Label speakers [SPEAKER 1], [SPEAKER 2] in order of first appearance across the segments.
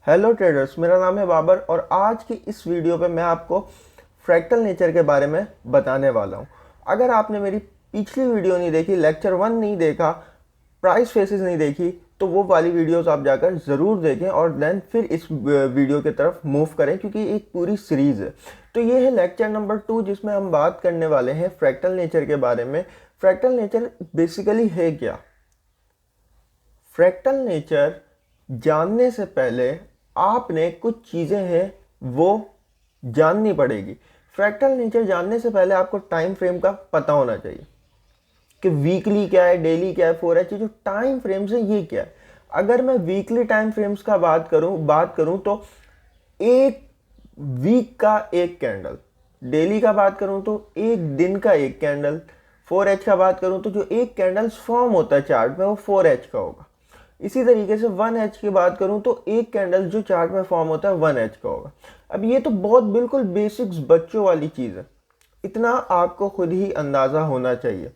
[SPEAKER 1] Hello traders, मेरा नाम है बाबर और आज की इस वीडियो पे मैं आपको फ्रैक्टल नेचर के बारे में बताने वाला हूँ। अगर आपने मेरी पिछली वीडियो नहीं देखी, लेक्चर 1 नहीं देखा, प्राइस फेसेस नहीं देखी, तो वो वाली वीडियोस आप जाकर ज़रूर देखें और देन फिर इस वीडियो की तरफ मूव करें, क्योंकि एक पूरी सीरीज़ है। तो ये है लेक्चर नंबर 2 जिसमें हम बात करने वाले हैं फ्रैक्टल नेचर के बारे में। फ्रैक्टल नेचर बेसिकली है क्या? फ्रैक्टल नेचर जानने से पहले आपने कुछ चीज़ें हैं वो जाननी पड़ेगी। फ्रैक्टल नेचर जानने से पहले आपको टाइम फ्रेम का पता होना चाहिए कि वीकली क्या है, डेली क्या है, 4H जो टाइम फ्रेम्स है ये क्या है। अगर मैं वीकली टाइम फ्रेम्स का बात करूं तो एक वीक का एक कैंडल, डेली का बात करूं तो एक दिन का एक कैंडल, 4H का बात करूं तो जो एक कैंडल्स फॉर्म होता है चार्ट में वो 4H का होगा। इसी तरीके से 1H की बात करूं तो एक कैंडल जो चार्ट में फॉर्म होता है 1H का होगा। अब ये तो बहुत बिल्कुल बेसिक्स बच्चों वाली चीज़ है। इतना आपको खुद ही अंदाज़ा होना चाहिए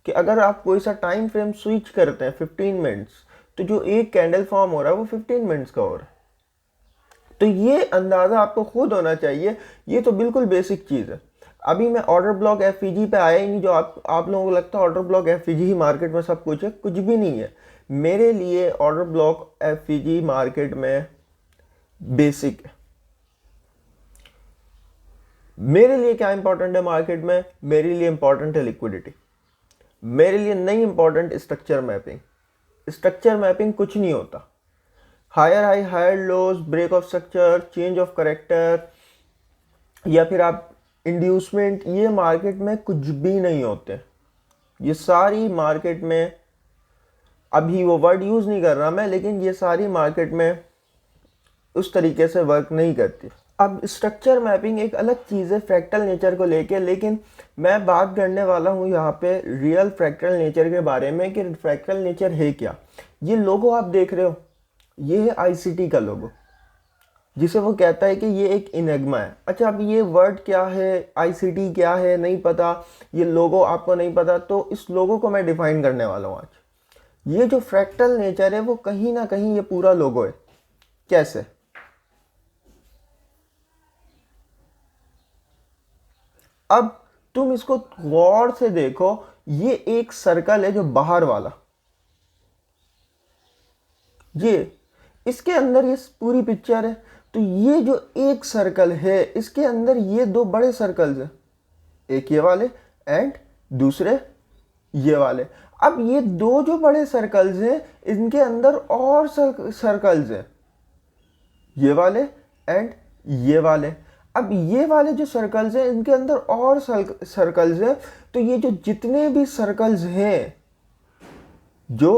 [SPEAKER 1] कि अगर आप कोई सा टाइम फ्रेम स्विच करते हैं 15 मिनट्स, तो जो एक कैंडल फॉर्म हो रहा है वो 15 मिनट्स का हो रहा है। तो ये अंदाज़ा आपको खुद होना चाहिए। ये तो बिल्कुल बेसिक चीज़ है। अभी मैं ऑर्डर ब्लॉक एफईजी पे आया ही नहीं। जो आप लोगों को लगता है ऑर्डर ब्लॉक एफईजी ही मार्केट में सब कुछ है, कुछ भी नहीं है। मेरे लिए ऑर्डर ब्लॉक एफईजी मार्केट में बेसिक है। मेरे लिए क्या इंपॉर्टेंट है मार्केट में? मेरे लिए इंपॉर्टेंट है लिक्विडिटी। मेरे लिए नहीं important structure mapping. Structure mapping कुछ नहीं होता। Higher high, higher lows, break of structure, change of character या फिर आप इंड्यूसमेंट, ये मार्केट में कुछ भी नहीं होते। ये सारी मार्केट में, अभी वो वर्ड यूज़ नहीं कर रहा मैं, लेकिन ये सारी मार्केट में उस तरीके से वर्क नहीं करती। अब स्ट्रक्चर मैपिंग एक अलग चीज़ है फ्रैक्टल नेचर को लेके, लेकिन मैं बात करने वाला हूँ यहाँ पे रियल फ्रैक्टल नेचर के बारे में कि फ्रैक्टल नेचर है क्या। ये लोगो आप देख रहे हो, ये है आईसीटी का लोगो, जिसे वो कहता है कि ये एक इनेग्मा है। अच्छा, अब ये वर्ड क्या है, आईसीटी क्या है, नहीं पता, ये लोगो आपको नहीं पता, तो इस लोगो को मैं डिफाइन करने वाला हूँ आज। ये जो फ्रैक्टल नेचर है वो कहीं ना कहीं ये पूरा लोगो है। कैसे? अब तुम इसको गौर से देखो, ये एक सर्कल है जो बाहर वाला, ये इसके अंदर ये पूरी पिक्चर है। तो ये जो एक सर्कल है इसके अंदर ये दो बड़े सर्कल्स हैं, एक ये वाले एंड दूसरे ये वाले। अब ये दो जो बड़े सर्कल्स हैं इनके अंदर और सर्कल्स हैं, ये वाले एंड ये वाले। अब ये वाले जो सर्कल्स हैं इनके अंदर और सर्कल्स हैं। तो ये जो जितने भी सर्कल्स हैं जो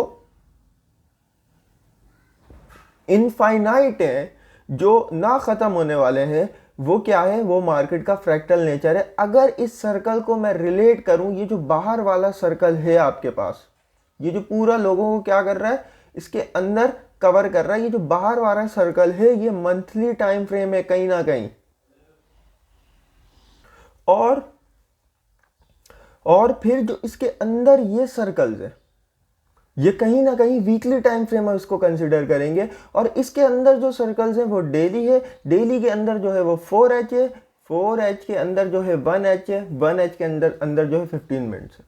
[SPEAKER 1] इनफाइनाइट हैं, जो ना खत्म होने वाले हैं, वो क्या है? वो मार्केट का फ्रैक्टल नेचर है। अगर इस सर्कल को मैं रिलेट करूं, ये जो बाहर वाला सर्कल है आपके पास, ये जो पूरा लोगों को क्या कर रहा है, इसके अंदर कवर कर रहा है, ये जो बाहर वाला सर्कल है ये मंथली टाइम फ्रेम है कहीं ना कहीं। और फिर जो इसके अंदर ये सर्कल्स है ये कहीं ना कहीं वीकली टाइम फ्रेम हम इसको कंसिडर करेंगे। और इसके अंदर जो सर्कल्स हैं वो डेली है। डेली के अंदर जो है वो 4H है, 4H के अंदर जो है 1H है, 1H के अंदर अंदर जो है 15 मिनट्स है।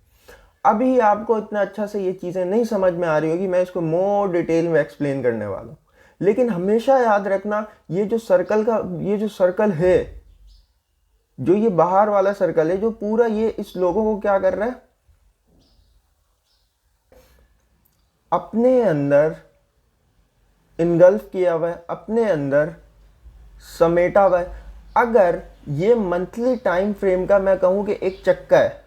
[SPEAKER 1] अभी आपको इतना अच्छा से ये चीज़ें नहीं समझ में आ रही होगी, मैं इसको मोर डिटेल में एक्सप्लेन करने वाला हूँ। लेकिन हमेशा याद रखना, ये जो सर्कल है, जो ये बाहर वाला सर्कल है, जो पूरा ये इस लोगों को क्या कर रहा है, अपने अंदर इनगल्फ किया हुआ है, अपने अंदर समेटा हुआ है। अगर ये मंथली टाइम फ्रेम का मैं कहूं कि एक चक्का है,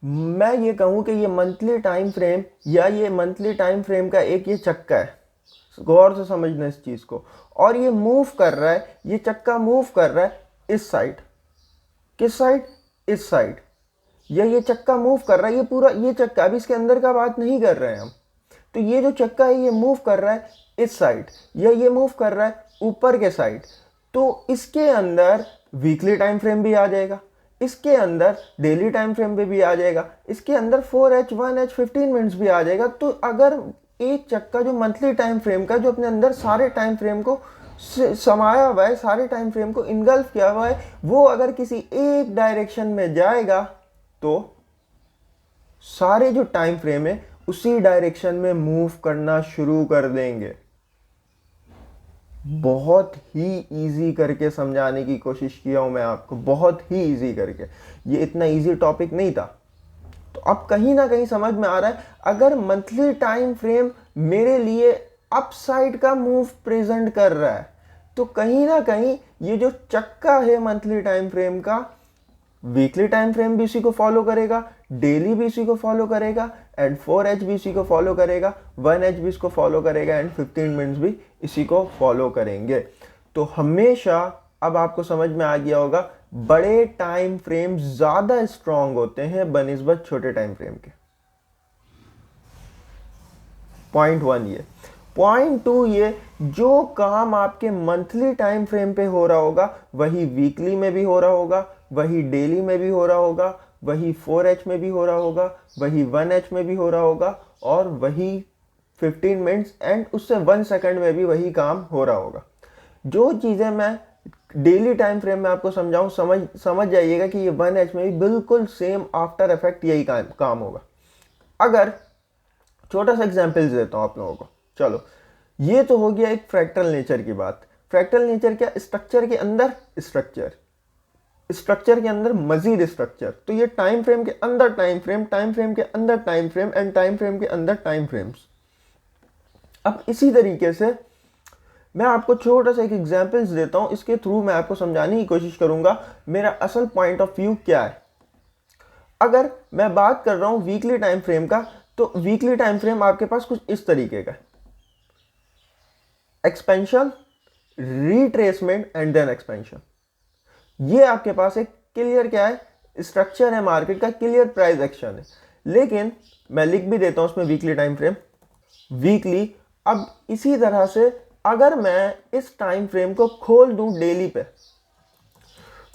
[SPEAKER 1] मैं ये कहूं कि ये मंथली टाइम फ्रेम या ये मंथली टाइम फ्रेम का एक ये चक्का है, गौर से समझना इस चीज को। और ये मूव कर रहा है, ये चक्का मूव कर रहा है इस साइड। किस साइड? इस साइड। या ये चक्का मूव कर रहा है, ये पूरा ये चक्का, अभी इसके अंदर का बात नहीं कर रहे हैं हम। तो ये जो चक्का है ये मूव कर रहा है इस साइड, या ये मूव कर रहा है ऊपर के साइड। तो इसके अंदर वीकली टाइम फ्रेम भी आ जाएगा, इसके अंदर डेली टाइम फ्रेम भी आ जाएगा, इसके अंदर 4H 1H 15 मिनट्स भी आ जाएगा। तो अगर एक चक्का जो मंथली टाइम फ्रेम का, जो अपने अंदर सारे टाइम फ्रेम को समाया हुआ है, सारे टाइम फ्रेम को इनगल्फ किया हुआ है, वो अगर किसी एक डायरेक्शन में जाएगा तो सारे जो टाइम फ्रेम है उसी डायरेक्शन में मूव करना शुरू कर देंगे। बहुत ही इजी करके समझाने की कोशिश किया हूं मैं आपको, बहुत ही इजी करके। ये इतना इजी टॉपिक नहीं था। तो अब कहीं ना कहीं समझ में आ रहा है, अगर मंथली टाइम फ्रेम मेरे लिए अपसाइड का मूव प्रेजेंट कर रहा है, तो कहीं ना कहीं ये जो चक्का है मंथली टाइम फ्रेम का, वीकली टाइम फ्रेम भी इसी को फॉलो करेगा, डेली भी इसी को फॉलो करेगा, एंड 4H भी इसी को फॉलो करेगा, 1H भी इसको फॉलो करेगा, एंड 15 मिनट्स भी इसी को फॉलो करेंगे। तो हमेशा अब आपको समझ में आ गया होगा, बड़े टाइम फ्रेम ज्यादा स्ट्रांग होते हैं बनिस्बत छोटे टाइम फ्रेम के। पॉइंट 1 ये। पॉइंट 2 ये, जो काम आपके मंथली टाइम फ्रेम पे हो रहा होगा वही वीकली में भी हो रहा होगा, वही डेली में भी हो रहा होगा, वही 4H में भी हो रहा होगा, वही 1H में भी हो रहा होगा, और वही 15 मिनट्स एंड उससे 1 सेकंड में भी वही काम हो रहा होगा। जो चीजें मैं डेली टाइम फ्रेम में आपको समझाऊं, समझ जाइएगा कि ये 1H में भी बिल्कुल सेम आफ्टर इफेक्ट यही काम होगा। अगर छोटा सा एग्जाम्पल देता हूं आप लोगों को। चलो, ये तो हो गया एक फ्रैक्टल नेचर की बात। फ्रैक्टल नेचर क्या? स्ट्रक्चर के अंदर स्ट्रक्चर, स्ट्रक्चर के अंदर मजीद स्ट्रक्चर। तो ये टाइम फ्रेम के अंदर टाइम फ्रेम, टाइम फ्रेम के अंदर time frame, and time frame के अंदर टाइम फ्रेम्स। अब इसी तरीके से मैं आपको छोटा सा एक एग्जाम्पल्स देता हूं, इसके थ्रू मैं आपको समझाने की कोशिश करूंगा मेरा असल पॉइंट ऑफ व्यू क्या है। अगर मैं बात कर रहा हूं वीकली टाइम फ्रेम का, तो वीकली टाइम फ्रेम आपके पास कुछ इस तरीके का, expansion, retracement and then expansion. ये आपके पास एक क्लियर क्या है, स्ट्रक्चर है मार्केट का, क्लियर प्राइस एक्शन है। लेकिन मैं लिख भी देता हूं उसमें वीकली टाइम फ्रेम, वीकली। अब इसी तरह से अगर मैं इस टाइम फ्रेम को खोल दूं डेली पे,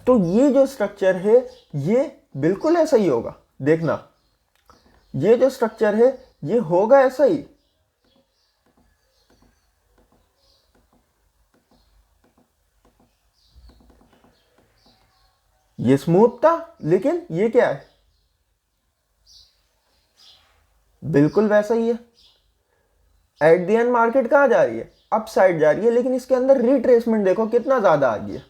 [SPEAKER 1] तो ये जो स्ट्रक्चर है ये बिल्कुल ऐसा ही होगा। देखना, ये जो स्ट्रक्चर है ये होगा ऐसा ही। ये स्मूथ था, लेकिन ये क्या है, बिल्कुल वैसा ही है। एट द एंड मार्केट कहां जा रही है? अप साइड जा रही है, लेकिन इसके अंदर रिट्रेसमेंट देखो कितना ज्यादा आ गया।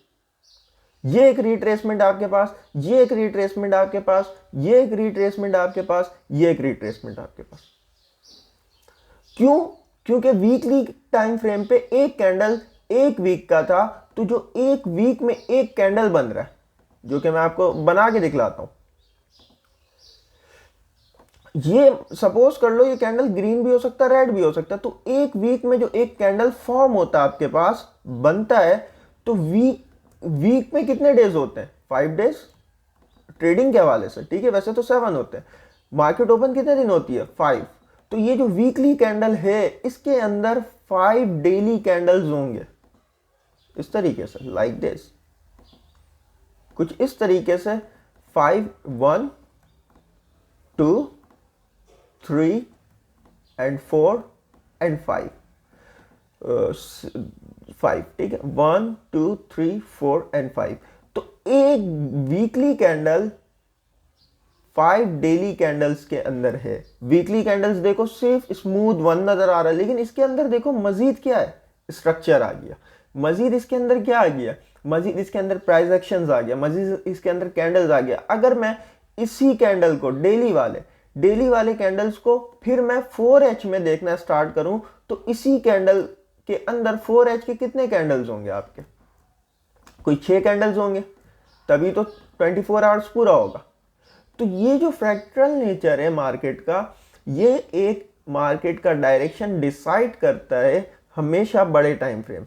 [SPEAKER 1] ये एक रिट्रेसमेंट आपके पास, ये एक रिट्रेसमेंट आपके पास, ये एक रिट्रेसमेंट आपके पास, ये एक रिट्रेसमेंट आपके पास। क्यों? क्योंकि वीकली टाइम फ्रेम पे एक कैंडल एक वीक का था, तो जो एक वीक में एक कैंडल बन रहा है, जो कि मैं आपको बना के दिखलाता हूं। ये सपोज कर लो ये कैंडल ग्रीन भी हो सकता है, रेड भी हो सकता है। तो एक वीक में जो एक कैंडल फॉर्म होता है आपके पास, बनता है, तो वीक में कितने डेज होते हैं? 5 डेज ट्रेडिंग के हवाले से, ठीक है। वैसे तो 7 होते हैं। मार्केट ओपन कितने दिन होती है? 5। तो ये जो वीकली कैंडल है इसके अंदर 5 डेली कैंडल्स होंगे, इस तरीके से, लाइक दिस, कुछ इस तरीके से। 5, 1, 2, 3 एंड 4 एंड 5, 5, ठीक है। 1, 2, 3, 4 एंड 5। तो एक वीकली कैंडल 5 डेली कैंडल्स के अंदर है। वीकली कैंडल्स देखो सिर्फ स्मूथ 1 नजर आ रहा है, लेकिन इसके अंदर देखो मजीद क्या है, स्ट्रक्चर आ गया। मजीद इसके अंदर क्या आ गया? मजीद इसके अंदर प्राइस एक्शंस आ गया, मजीद इसके अंदर कैंडल्स आ गया। अगर मैं इसी कैंडल को डेली वाले कैंडल्स को फिर मैं 4H में देखना स्टार्ट करूं, तो इसी कैंडल के अंदर 4H के कितने कैंडल्स होंगे आपके? कोई 6 कैंडल्स होंगे, तभी तो 24 आवर्स पूरा होगा। तो ये जो फ्रैक्टल नेचर है मार्केट का, ये एक मार्केट का डायरेक्शन डिसाइड करता है हमेशा बड़े टाइम फ्रेम।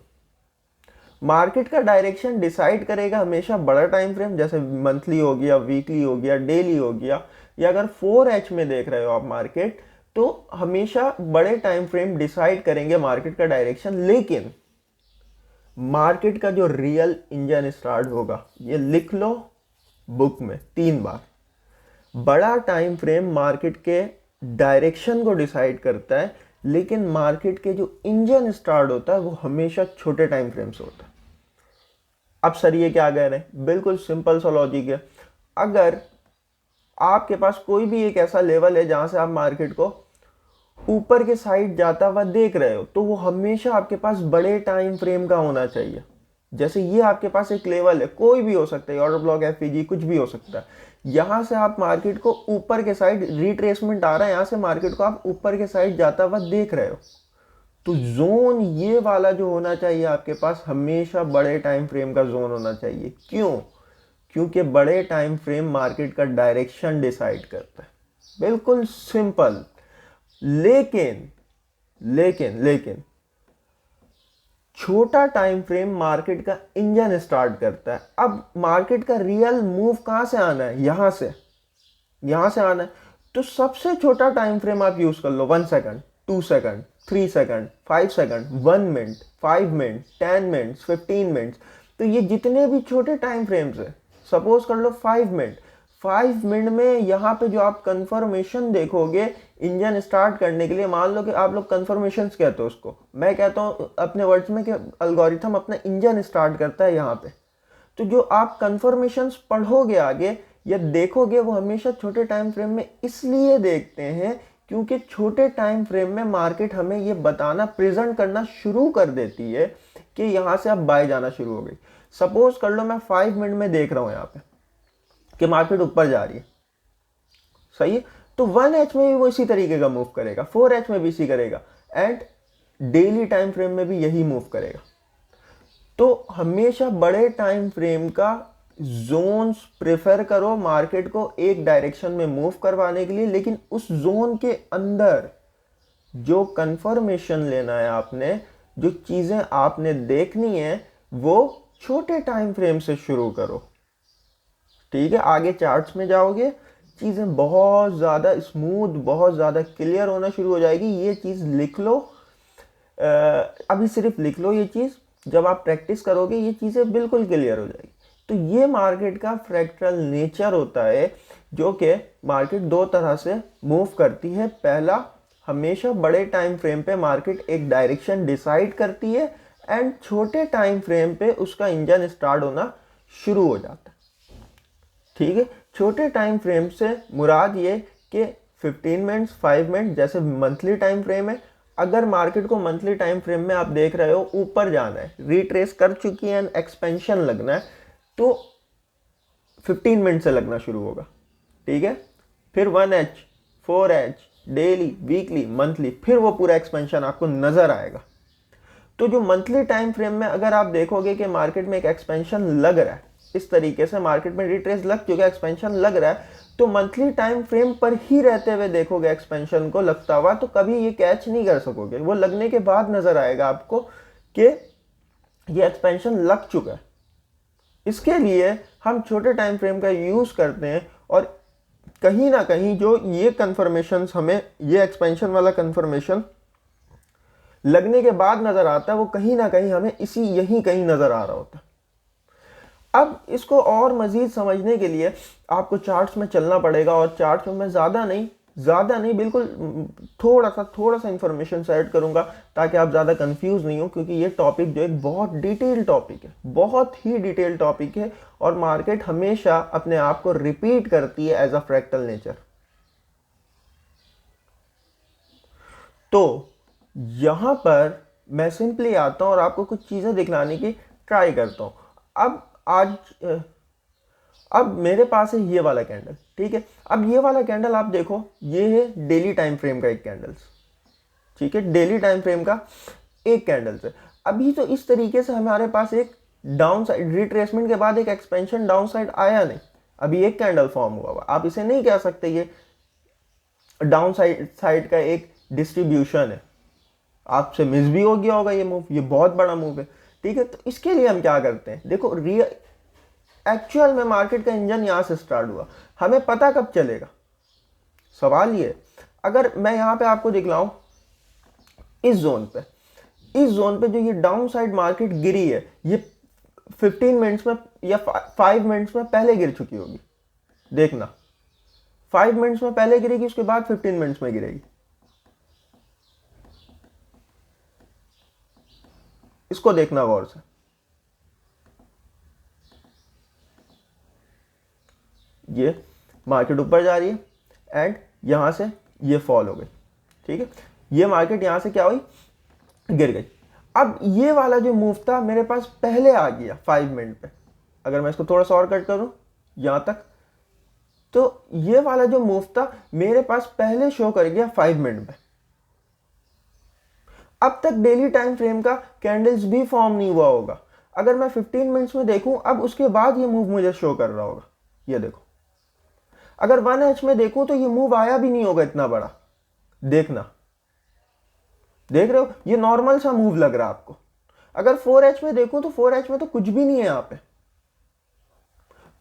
[SPEAKER 1] मार्केट का डायरेक्शन डिसाइड करेगा हमेशा बड़ा टाइम फ्रेम, जैसे मंथली हो गया, वीकली हो गया, डेली हो गया, या अगर 4H में देख रहे हो आप मार्केट, तो हमेशा बड़े टाइम फ्रेम डिसाइड करेंगे मार्केट का डायरेक्शन। लेकिन मार्केट का जो रियल इंजन स्टार्ट होगा, ये लिख लो बुक में 3 बार, बड़ा टाइम फ्रेम मार्केट के डायरेक्शन को डिसाइड करता है, लेकिन मार्केट के जो इंजन स्टार्ट होता है वो हमेशा छोटे टाइम फ्रेम से होता है। अब सर ये क्या कह रहे हैं, बिल्कुल सिंपल सा लॉजिक है। अगर आपके पास कोई भी एक ऐसा लेवल है जहां से आप मार्केट को ऊपर के साइड जाता हुआ देख रहे हो, तो वो हमेशा आपके पास बड़े टाइम फ्रेम का होना चाहिए। जैसे ये आपके पास एक लेवल है, कोई भी हो सकता है, ऑर्डर ब्लॉक, एफईजी, कुछ भी हो सकता है। यहां से आप मार्केट को ऊपर के साइड, रिट्रेसमेंट आ रहा है, यहां से मार्केट को आप ऊपर के साइड जाता हुआ देख रहे हो, तो जोन ये वाला जो होना चाहिए आपके पास, हमेशा बड़े टाइम फ्रेम का जोन होना चाहिए। क्यों? क्योंकि बड़े टाइम फ्रेम मार्केट का डायरेक्शन डिसाइड करता है, बिल्कुल सिंपल। लेकिन लेकिन लेकिन छोटा टाइम फ्रेम मार्केट का इंजन स्टार्ट करता है। अब मार्केट का रियल मूव कहां से आना है? यहां से आना है। तो सबसे छोटा टाइम फ्रेम आप यूज कर लो, 1 second, 2 second, 3 second, 5 second, 1 minute, 5 minute, 10 minutes, 15 minutes. तो ये जितने भी छोटे टाइम फ्रेम्स है, सपोज कर लो 5 मिनट, 5 मिनट में यहाँ पे जो आप कंफर्मेशन देखोगे इंजन स्टार्ट करने के लिए, मान लो कि आप लोग कंफर्मेशंस कहते हो उसको, मैं कहता हूँ अपने वर्ड्स में कि एल्गोरिथम अपना इंजन स्टार्ट करता है यहाँ पे। तो जो आप कंफर्मेशंस पढ़ोगे आगे या देखोगे, वो हमेशा छोटे टाइम फ्रेम में इसलिए देखते हैं क्योंकि छोटे टाइम फ्रेम में मार्केट हमें ये बताना, प्रेजेंट करना शुरू कर देती है कि यहाँ से अब बाय जाना शुरू हो गई। सपोज कर लो मैं 5 मिनट में देख रहा हूँ यहाँ पे कि मार्केट ऊपर जा रही है, सही है, तो 1H में भी वो इसी तरीके का मूव करेगा, 4H में भी इसी करेगा, एंड डेली टाइम फ्रेम में भी यही मूव करेगा। तो हमेशा बड़े टाइम फ्रेम का जोन्स प्रेफर करो मार्केट को एक डायरेक्शन में मूव करवाने के लिए, लेकिन उस जोन के अंदर जो कंफर्मेशन लेना है आपने, जो चीजें आपने देखनी है, वो छोटे टाइम फ्रेम से शुरू करो। ठीक है, आगे चार्ट्स में जाओगे, चीजें बहुत ज्यादा स्मूथ, बहुत ज्यादा क्लियर होना शुरू हो जाएगी। ये चीज लिख लो, अभी सिर्फ लिख लो ये चीज, जब आप प्रैक्टिस करोगे ये चीजें बिल्कुल क्लियर हो जाएगी। तो ये मार्केट का फ्रैक्टल नेचर होता है, जो कि मार्केट दो तरह से मूव करती है। पहला, हमेशा बड़े टाइम फ्रेम पे मार्केट एक डायरेक्शन डिसाइड करती है, एंड छोटे टाइम फ्रेम पे उसका इंजन स्टार्ट होना शुरू हो जाता है। ठीक है, छोटे टाइम फ्रेम से मुराद ये कि 15 मिनट्स, 5 मिनट, जैसे मंथली टाइम फ्रेम है। अगर मार्केट को मंथली टाइम फ्रेम में आप देख रहे हो ऊपर जाना है, रिट्रेस कर चुकी है, एक्सपेंशन लगना है, तो 15 मिनट से लगना शुरू होगा। ठीक है, फिर 1H, 4H, daily, weekly, monthly, फिर वो पूरा एक्सपेंशन आपको नजर आएगा। तो जो मंथली टाइम फ्रेम में अगर आप देखोगे कि मार्केट में एक एक्सपेंशन लग रहा है, इस तरीके से मार्केट में रिट्रेस लग चुका है, एक्सपेंशन लग रहा है, तो मंथली टाइम फ्रेम पर ही रहते हुए देखोगे एक्सपेंशन को लगता हुआ, तो कभी ये कैच नहीं कर सकोगे। वो लगने के बाद नजर आएगा आपको कि ये एक्सपेंशन लग चुका है। इसके लिए हम छोटे टाइम फ्रेम का यूज करते हैं, और कहीं ना कहीं जो ये कंफर्मेशन हमें, ये एक्सपेंशन वाला कंफर्मेशन लगने के बाद नजर आता है, वो कहीं ना कहीं हमें यही कहीं नजर आ रहा होता है। अब इसको और मजीद समझने के लिए आपको चार्ट्स में चलना पड़ेगा, और चार्ट्स में मैं ज़्यादा नहीं बिल्कुल थोड़ा सा इंफॉर्मेशन ऐड करूंगा, ताकि आप ज़्यादा कंफ्यूज नहीं हो, क्योंकि ये टॉपिक जो एक बहुत डिटेल टॉपिक है, बहुत ही डिटेल टॉपिक है, और मार्केट हमेशा अपने आप को रिपीट करती है एज अ फ्रैक्टल नेचर। तो यहां पर मैं सिंपली आता हूं और आपको कुछ चीज़ें दिखलाने की ट्राई करता हूं। अब मेरे पास है ये वाला कैंडल, ठीक है। अब ये वाला कैंडल आप देखो, ये है डेली टाइम फ्रेम का एक कैंडल्स, ठीक है, डेली टाइम फ्रेम का एक कैंडल्स है। अभी तो इस तरीके से हमारे पास एक डाउन साइड, रिट्रेसमेंट के बाद एक एक्सपेंशन डाउन साइड आया नहीं, अभी एक कैंडल फॉर्म हुआ। आप इसे नहीं कह सकते ये डाउन साइड का एक डिस्ट्रीब्यूशन है, आपसे मिस भी हो गया होगा ये मूव, ये बहुत बड़ा मूव है, ठीक है। तो इसके लिए हम क्या करते हैं, देखो एक्चुअल में मार्केट का इंजन यहां से स्टार्ट हुआ, हमें पता कब चलेगा, सवाल ये। अगर मैं यहां पे आपको दिखलाऊं इस जोन पे जो ये डाउन साइड मार्केट गिरी है, ये 15 मिनट्स में या 5 मिनट्स में पहले गिर चुकी होगी, देखना 5 मिनट्स में पहले गिरेगी, उसके बाद 15 मिनट्स में गिरेगी। इसको देखना गौर से। ये मार्केट ऊपर जा रही है एंड यहां से ये फॉल हो गई, ठीक है। ये मार्केट यहां से क्या हुई, गिर गई। अब ये वाला जो मूव था मेरे पास पहले आ गया 5 मिनट पे। अगर मैं इसको थोड़ा सा और कट करूं यहां तक, तो ये वाला जो मूव था मेरे पास पहले शो कर गया 5 मिनट पे। अब तक डेली टाइम फ्रेम का कैंडल्स भी फॉर्म नहीं हुआ होगा। अगर मैं 15 मिनट्स में देखूं, अब उसके बाद ये मूव मुझे शो कर रहा होगा। ये देखो, अगर 1H में देखूं तो ये मूव आया भी नहीं होगा इतना बड़ा। देखना, देख रहे हो, ये नॉर्मल सा मूव लग रहा है आपको। अगर 4H में देखूं तो 4H में तो कुछ भी नहीं है यहां पे।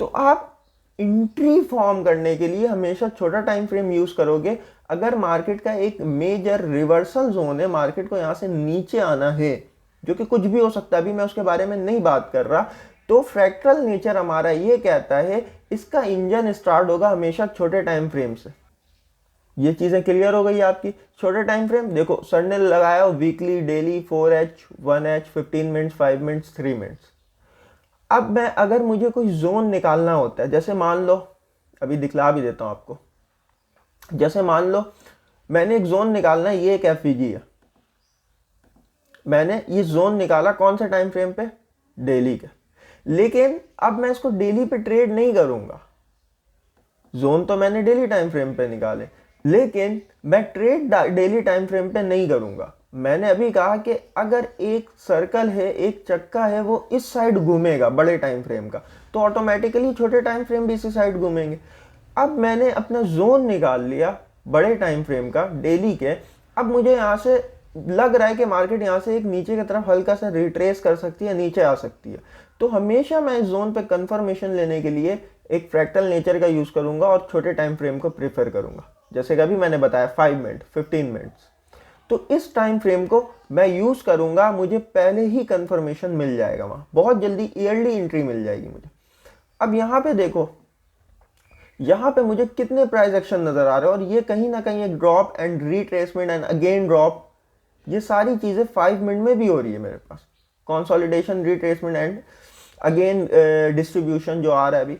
[SPEAKER 1] तो आप एंट्री फॉर्म करने के लिए हमेशा छोटा टाइम फ्रेम यूज करोगे। अगर मार्केट का एक मेजर रिवर्सल जोन है, मार्केट को यहां से नीचे आना है, जो कि कुछ भी हो सकता है, अभी मैं उसके बारे में नहीं बात कर रहा, तो फ्रैक्टल नेचर हमारा ये कहता है इसका इंजन स्टार्ट होगा हमेशा छोटे टाइम फ्रेम से। ये चीजें क्लियर हो गई आपकी। छोटे टाइम फ्रेम देखो, सर ने लगाया weekly, daily, 4H, 1H, 15 minutes, 5 minutes, 3 minutes. अब मैं अगर मुझे कोई जोन निकालना होता है, जैसे मान लो, अभी दिखला भी देता हूं आपको, जैसे मान लो मैंने एक जोन निकालना है, ये एक एफवीजी है, मैंने ये जोन निकाला कौन सा टाइम फ्रेम पे, डेली के। लेकिन अब मैं इसको डेली पे ट्रेड नहीं करूंगा। जोन तो मैंने डेली टाइम फ्रेम पे निकाले, लेकिन मैं ट्रेड डेली टाइम फ्रेम पे नहीं करूंगा। मैंने अभी कहा कि अगर एक सर्कल है, एक चक्का है, वो इस साइड घूमेगा बड़े टाइम फ्रेम का, तो ऑटोमेटिकली छोटे टाइम फ्रेम भी इसी साइड घूमेंगे। अब मैंने अपना जोन निकाल लिया बड़े टाइम फ्रेम का, डेली के। अब मुझे यहाँ से लग रहा है कि मार्केट यहाँ से एक नीचे की तरफ हल्का सा रिट्रेस कर सकती है, नीचे आ सकती है। तो हमेशा मैं इस जोन पे कंफर्मेशन लेने के लिए एक फ्रैक्टल नेचर का यूज करूंगा और छोटे टाइम फ्रेम को प्रेफर करूंगा। जैसे कि अभी मैंने बताया 5 मिनट, 15 मिनट्स, तो इस टाइम फ्रेम को मैं यूज करूंगा, मुझे पहले ही कंफर्मेशन मिल जाएगा, वहां बहुत जल्दी ईयरली एंट्री मिल जाएगी मुझे। अब यहाँ पे देखो, यहाँ पे मुझे कितने प्राइस एक्शन नजर आ रहे हैं, और ये कहीं ना कहीं एक drop and retracement and again drop, ये सारी चीजें 5 मिनट में भी हो रही है मेरे पास। Consolidation, retracement and again distribution जो आ रहा है अभी,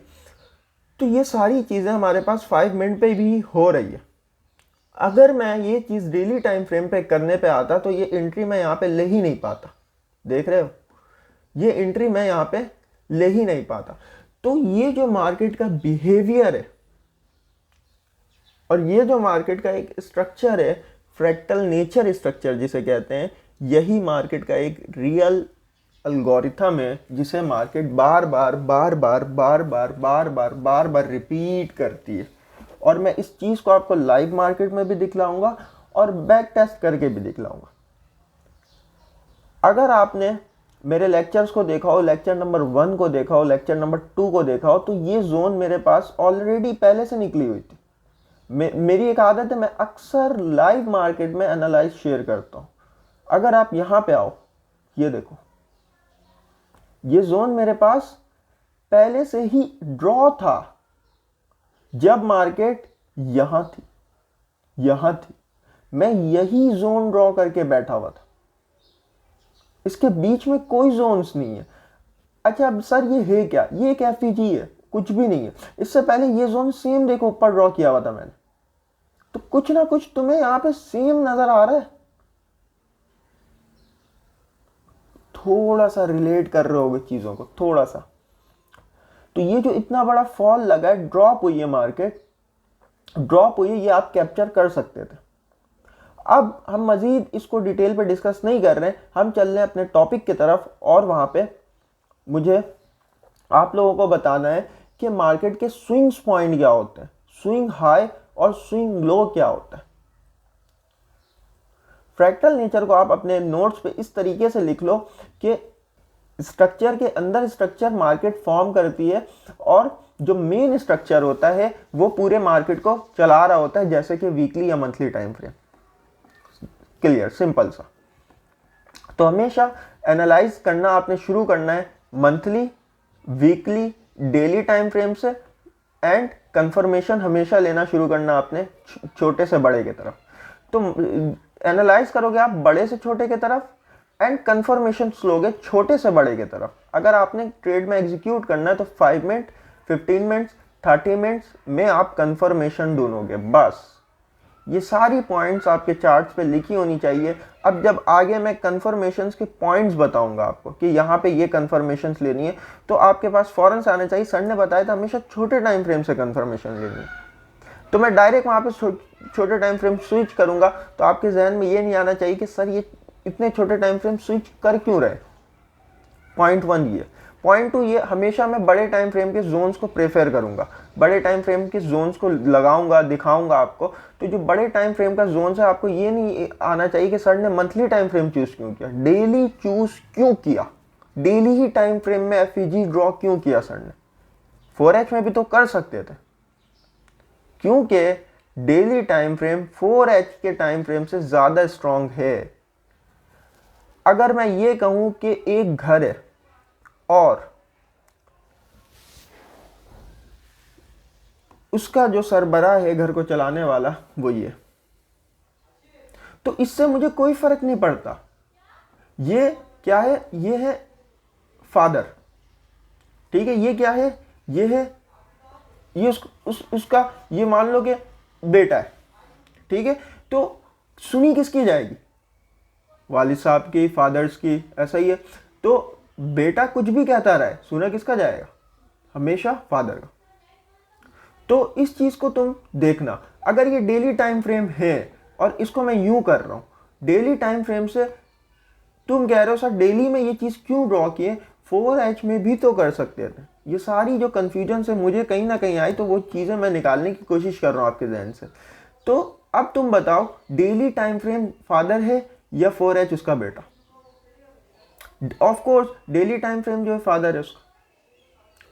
[SPEAKER 1] तो ये सारी चीजें हमारे पास 5 मिनट पे भी हो रही है। अगर मैं ये चीज डेली टाइम फ्रेम पे करने पे आता तो ये एंट्री मैं यहाँ पे ले ही नहीं पाता। देख रहे हो, ये एंट्री मैं यहाँ पे ले ही नहीं पाता। तो ये जो मार्केट का बिहेवियर है और ये जो मार्केट का एक स्ट्रक्चर है, फ्रैक्टल नेचर स्ट्रक्चर जिसे कहते हैं, यही मार्केट का एक रियल एल्गोरिथम है, जिसे मार्केट बार बार बार बार बार बार बार बार बार बार रिपीट करती है। और मैं इस चीज को आपको लाइव मार्केट में भी दिखलाऊंगा और बैक टेस्ट करके भी दिखलाऊंगा। अगर आपने मेरे लेक्चर्स को देखा हो, लेक्चर नंबर 1 को देखा हो, लेक्चर नंबर 2 को देखा हो, तो ये जोन मेरे पास ऑलरेडी पहले से निकली हुई थी। मेरी एक आदत है, मैं अक्सर लाइव मार्केट में एनालाइज शेयर करता हूं। अगर आप यहां पे आओ, ये देखो, ये जोन मेरे पास पहले से ही ड्रॉ था। जब मार्केट यहां थी, मैं यही जोन ड्रॉ करके बैठा हुआ था। इसके बीच में कोई जोन्स नहीं है। अच्छा, अब सर ये है क्या, ये एक एफईजी है, कुछ भी नहीं है। इससे पहले ये जोन सेम देखो ऊपर ड्रॉ किया हुआ था मैंने, तो कुछ ना कुछ तुम्हें यहां पे सेम नजर आ रहा है, थोड़ा सा रिलेट कर रहे होगे चीजों को, थोड़ा सा। तो ये जो इतना बड़ा फॉल लगा है, ड्रॉप हुई है मार्केट, ड्रॉप हुई है, ये आप कैप्चर कर सकते थे। अब हम मजीद इसको डिटेल पे डिस्कस नहीं कर रहे हैं, हम चल रहे हैं अपने टॉपिक की तरफ। और वहां पे मुझे आप लोगों को बताना है कि मार्केट के स्विंग्स पॉइंट क्या होते हैं, स्विंग हाई और स्विंग लो क्या होता है। फ्रैक्टल नेचर को आप अपने नोट्स पे इस तरीके से लिख लो कि स्ट्रक्चर के अंदर स्ट्रक्चर मार्केट फॉर्म करती है, और जो मेन स्ट्रक्चर होता है वो पूरे मार्केट को चला रहा होता है, जैसे कि वीकली या monthly time frame. Clear, simple सा। तो हमेशा एनालाइज करना आपने शुरू करना है monthly, weekly, daily time frame से, एंड कंफर्मेशन हमेशा लेना शुरू करना आपने छोटे से बड़े की तरफ। तो एनालाइज करोगे आप बड़े से छोटे की तरफ, एंड कन्फर्मेशन लोगे छोटे से बड़े की तरफ। अगर आपने ट्रेड में एग्जीक्यूट करना है तो 5 मिनट, 15 मिनट्स, 30 मिनट्स में आप कन्फर्मेशन ढूंढोगे। बस ये सारी पॉइंट्स आपके चार्ट्स पे लिखी होनी चाहिए। अब जब आगे मैं कन्फर्मेशंस के पॉइंट्स बताऊंगा आपको कि यहाँ पे ये कन्फर्मेशंस लेनी है, तो आपके पास फौरन से आना चाहिए सर ने बताया था हमेशा छोटे टाइम फ्रेम से कन्फर्मेशन लेनी है। तो मैं डायरेक्ट वहाँ पे छोटे टाइम फ्रेम स्विच करूंगा, तो आपके जहन में ये नहीं आना चाहिए कि सर ये इतने छोटे टाइम फ्रेम स्विच कर क्यों रहे। पॉइंट 1 ये। पॉइंट 2 ये, हमेशा मैं बड़े टाइम फ्रेम के जोन्स को प्रेफर करूंगा, बड़े टाइम फ्रेम के जोन्स को लगाऊंगा, दिखाऊंगा आपको। तो जो बड़े टाइम फ्रेम का जोन्स है, आपको ये नहीं आना चाहिए कि सर ने मंथली टाइम फ्रेम चूज क्यों किया, डेली चूज क्यों किया, डेली ही टाइम फ्रेम में एफईजी ड्रॉ क्यों किया सर ने। 4H में भी तो कर सकते थे, क्योंकि डेली टाइम फ्रेम 4H के टाइम फ्रेम से ज्यादा स्ट्रांग है। अगर मैं ये कहूं कि एक घर है और उसका जो सरबराह है घर को चलाने वाला वो ये, तो इससे मुझे कोई फर्क नहीं पड़ता ये क्या है, ये है फादर, ठीक है, ये क्या है, ये है, ये उसका ये मान लो कि बेटा है, ठीक है। तो सुनी किसकी जाएगी, वालिद साहब की, फादर्स की, ऐसा ही है। तो बेटा कुछ भी कहता रहा है, सुना किसका जाएगा, हमेशा फादर का। तो इस चीज को तुम देखना। अगर ये डेली टाइम फ्रेम है और इसको मैं यूं कर रहा हूं, डेली टाइम फ्रेम से तुम कह रहे हो सर डेली में ये चीज क्यों ड्रॉ किए, 4H में भी तो कर सकते थे। ये सारी जो कंफ्यूजन से मुझे कहीं ना कहीं आई, तो वो चीजें मैं निकालने की कोशिश कर रहा हूं आपके जहन से। तो अब तुम बताओ, डेली टाइम फ्रेम फादर है या 4H उसका बेटा। Of course daily time frame जो है फादर है उसका,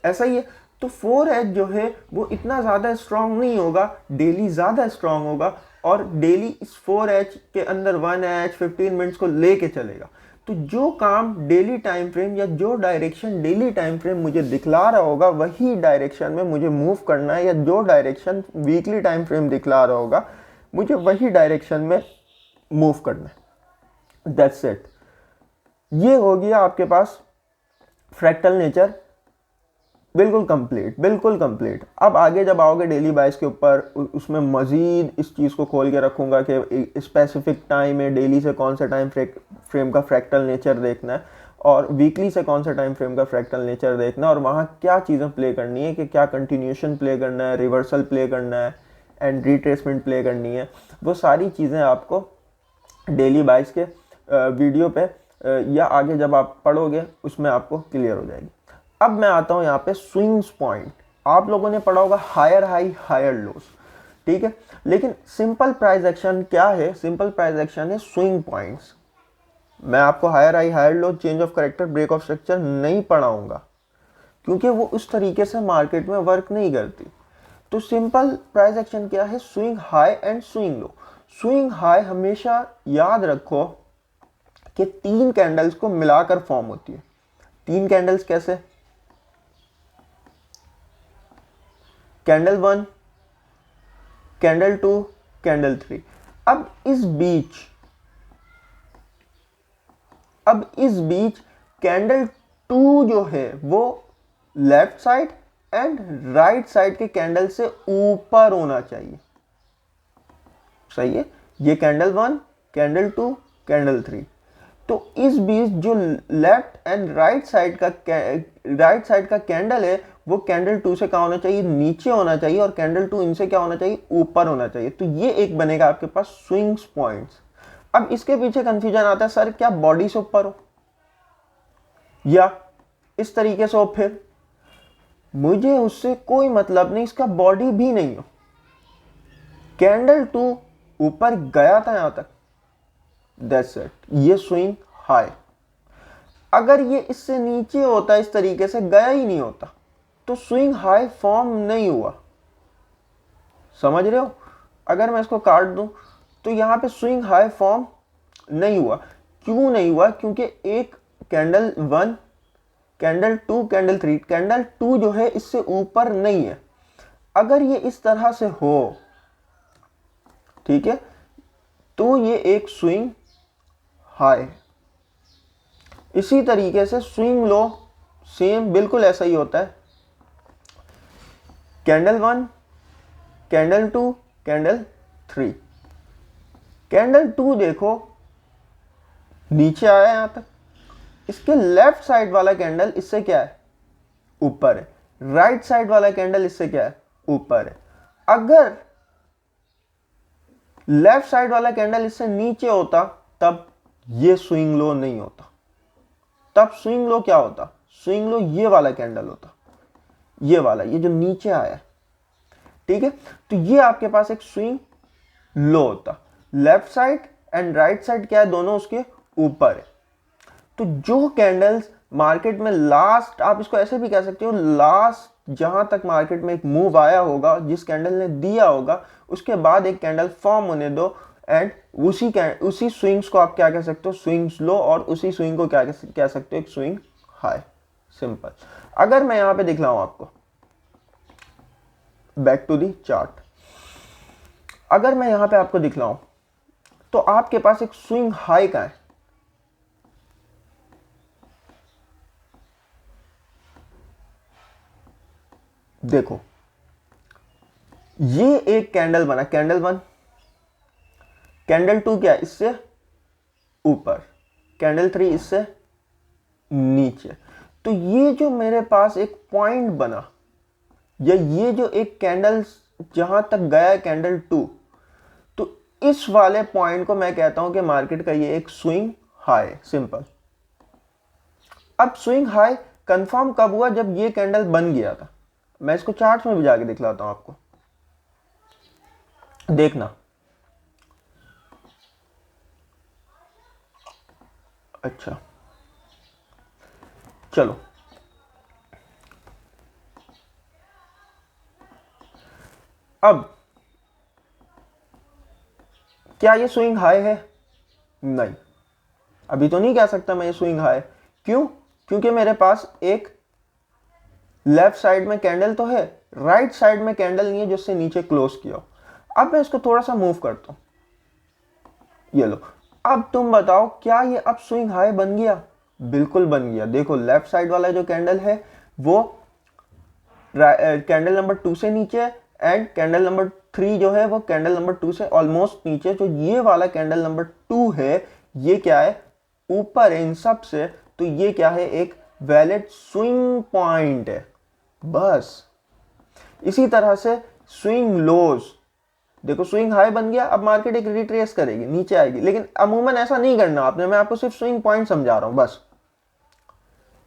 [SPEAKER 1] ऐसा ही है। तो 4H जो है वो इतना ज्यादा स्ट्रांग नहीं होगा, डेली ज्यादा स्ट्रांग होगा, और डेली इस 4H के अंदर 1H 15 मिनट्स को लेके चलेगा। तो जो काम डेली टाइम फ्रेम या जो डायरेक्शन डेली टाइम फ्रेम मुझे दिखला रहा होगा, वही डायरेक्शन में मुझे मूव करना है, या जो डायरेक्शन वीकली टाइम फ्रेम दिखला रहा होगा मुझे वही डायरेक्शन में मूव करना है। That's it. ये हो गया आपके पास फ्रैक्टल नेचर, बिल्कुल कंप्लीट, बिल्कुल कंप्लीट। अब आगे जब आओगे डेली बाइस के ऊपर, उसमें मजीद इस चीज़ को खोल के रखूंगा कि स्पेसिफिक टाइम है, डेली से कौन सा टाइम फ्रेम का फ्रैक्टल नेचर देखना है, और वीकली से कौन सा टाइम फ्रेम का फ्रैक्टल नेचर देखना है, और वहाँ क्या चीज़ें प्ले करनी है, कि क्या कंटिन्यूशन प्ले करना है, रिवर्सल प्ले करना है, एंड रिट्रेसमेंट प्ले करनी है। वो सारी चीज़ें आपको डेली बाइस के वीडियो पे या आगे जब आप पढ़ोगे उसमें आपको क्लियर हो जाएगी। अब मैं आता हूं यहाँ पे स्विंग्स पॉइंट। आप लोगों ने पढ़ा होगा हायर हाई हायर लोस, ठीक है, लेकिन सिंपल प्राइस एक्शन क्या है, सिंपल प्राइस एक्शन है स्विंग पॉइंट्स। मैं आपको higher high higher low, change of character, break of structure नहीं पढ़ाऊंगा, क्योंकि वो उस तरीके से मार्केट में वर्क नहीं करती। तो सिंपल प्राइस एक्शन क्या है, swing high and swing low. Swing high हमेशा याद रखो कि 3 कैंडल्स को मिलाकर फॉर्म होती है। 3 कैंडल्स कैसे, कैंडल 1, कैंडल 2, कैंडल 3। अब इस बीच कैंडल 2 जो है वो left side and right side के कैंडल से ऊपर होना चाहिए, सही है। ये कैंडल 1, कैंडल 2, कैंडल 3। तो इस बीच जो लेफ्ट एंड राइट साइड का कैंडल है वो कैंडल 2 से क्या होना चाहिए, नीचे होना चाहिए, और कैंडल 2 इनसे क्या होना चाहिए, ऊपर होना चाहिए। तो ये एक बनेगा आपके पास स्विंग्स पॉइंट्स। अब इसके पीछे कंफ्यूजन आता है, सर क्या बॉडी से ऊपर हो या इस तरीके से हो, फिर मुझे उससे कोई मतलब नहीं, इसका बॉडी भी नहीं हो। कैंडल 2 ऊपर गया था यहां तक, दैट्स इट, ये स्विंग हाई। अगर ये इससे नीचे होता, इस तरीके से गया ही नहीं होता, तो स्विंग हाई फॉर्म नहीं हुआ। समझ रहे हो, अगर मैं इसको काट दूं तो यहां पे स्विंग हाई फॉर्म नहीं हुआ। क्यों नहीं हुआ, क्योंकि एक कैंडल 1, कैंडल 2, कैंडल 3, कैंडल 2 जो है इससे ऊपर नहीं है। अगर ये इस तरह से हो, ठीक है, तो ये एक स्विंग हाई, इसी तरीके से स्विंग लो सेम बिल्कुल ऐसा ही होता है। Candle 1, candle 2, candle 3। कैंडल 2 देखो नीचे आया यहां तक, इसके लेफ्ट साइड वाला कैंडल इससे क्या है, ऊपर है। राइट साइड वाला कैंडल इससे क्या है, ऊपर है। अगर लेफ्ट साइड वाला कैंडल इससे नीचे होता तब ये स्विंग लो नहीं होता। तब स्विंग लो क्या होता, स्विंग लो ये वाला कैंडल होता, ये वाला, ये जो नीचे आया, ठीक है। तो ये आपके पास एक स्विंग लो होता। Left side and right side क्या है, दोनों उसके ऊपर है। तो जो कैंडल्स मार्केट में लास्ट, आप इसको ऐसे भी कह सकते हो, लास्ट जहां तक मार्केट में एक मूव आया होगा, जिस कैंडल ने दिया होगा, उसके बाद एक कैंडल फॉर्म होने दो एंड उसी स्विंग्स को आप क्या कह सकते हो, स्विंग्स लो, और उसी स्विंग को क्या कह सकते हो, एक स्विंग हाई। सिंपल। अगर मैं यहां पे दिखलाऊं आपको, बैक टू दी चार्ट, अगर मैं यहां पे आपको दिखलाऊं तो आपके पास एक स्विंग हाई का है, देखो ये एक कैंडल बना, कैंडल 1, कैंडल 2 क्या है, इससे ऊपर, कैंडल 3 इससे नीचे। तो ये जो मेरे पास एक पॉइंट बना, या ये जो एक कैंडल जहां तक गया कैंडल 2, तो इस वाले पॉइंट को मैं कहता हूं कि मार्केट का ये एक स्विंग हाई। सिंपल। अब स्विंग हाई कंफर्म कब हुआ, जब ये कैंडल बन गया था। मैं इसको चार्ट में भी जाके दिखलाता हूं आपको, देखना। अच्छा चलो, अब क्या ये स्विंग हाई है, नहीं, अभी तो नहीं कह सकता मैं ये स्विंग हाई। क्यों, क्योंकि मेरे पास एक लेफ्ट साइड में कैंडल तो है, राइट साइड में कैंडल नहीं है जिससे नीचे क्लोज किया हो। अब मैं इसको थोड़ा सा मूव करता हूं, ये लो। अब तुम बताओ क्या ये अब स्विंग हाई बन गया, बिल्कुल बन गया। देखो लेफ्ट साइड वाला जो कैंडल है वो कैंडल नंबर 2 से नीचे है, एंड कैंडल नंबर 3 जो है वो कैंडल नंबर 2 से ऑलमोस्ट नीचे। जो ये वाला कैंडल नंबर 2 है ये क्या है, ऊपर है इन सब से। तो ये क्या है, एक वैलिड स्विंग पॉइंट है, बस। इसी तरह से स्विंग लोज, देखो स्विंग हाई बन गया, अब मार्केट एक रिट्रेस करेगी, नीचे आएगी, लेकिन अमूमन ऐसा नहीं करना आपने, मैं आपको सिर्फ स्विंग पॉइंट समझा रहा हूं बस।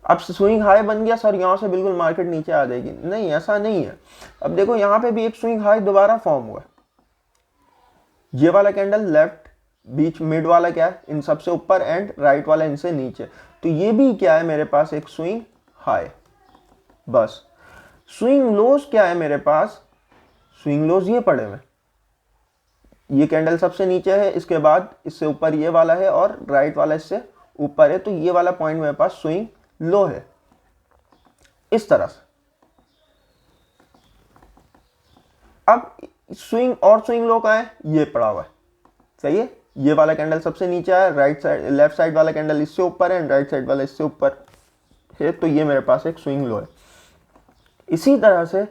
[SPEAKER 1] अब स्विंग हाई बन गया सर, यहां से बिल्कुल मार्केट नीचे आ जाएगी, नहीं, ऐसा नहीं है। अब देखो यहां पे भी एक स्विंग हाई दोबारा फॉर्म हुआ है, ये वाला कैंडल लेफ्ट बीच मिड वाला क्या है, इन सबसे ऊपर, एंड राइट वाला इनसे नीचे। तो ये भी क्या है मेरे पास, एक स्विंग हाई, बस। स्विंग लोज क्या है मेरे पास, स्विंग लोज ये पड़े हुए, ये कैंडल सबसे नीचे है, इसके बाद इससे ऊपर ये वाला है, और राइट वाला इससे ऊपर है। तो ये वाला पॉइंट मेरे पास स्विंग लो है, इस तरह से। अब स्विंग और स्विंग लो का है, ये पड़ा हुआ है, सही है। ये वाला कैंडल सबसे नीचे है, राइट साइड लेफ्ट साइड वाला कैंडल इससे ऊपर है, राइट साइड वाला इससे ऊपर है। तो ये मेरे पास एक स्विंग लो है। इसी तरह से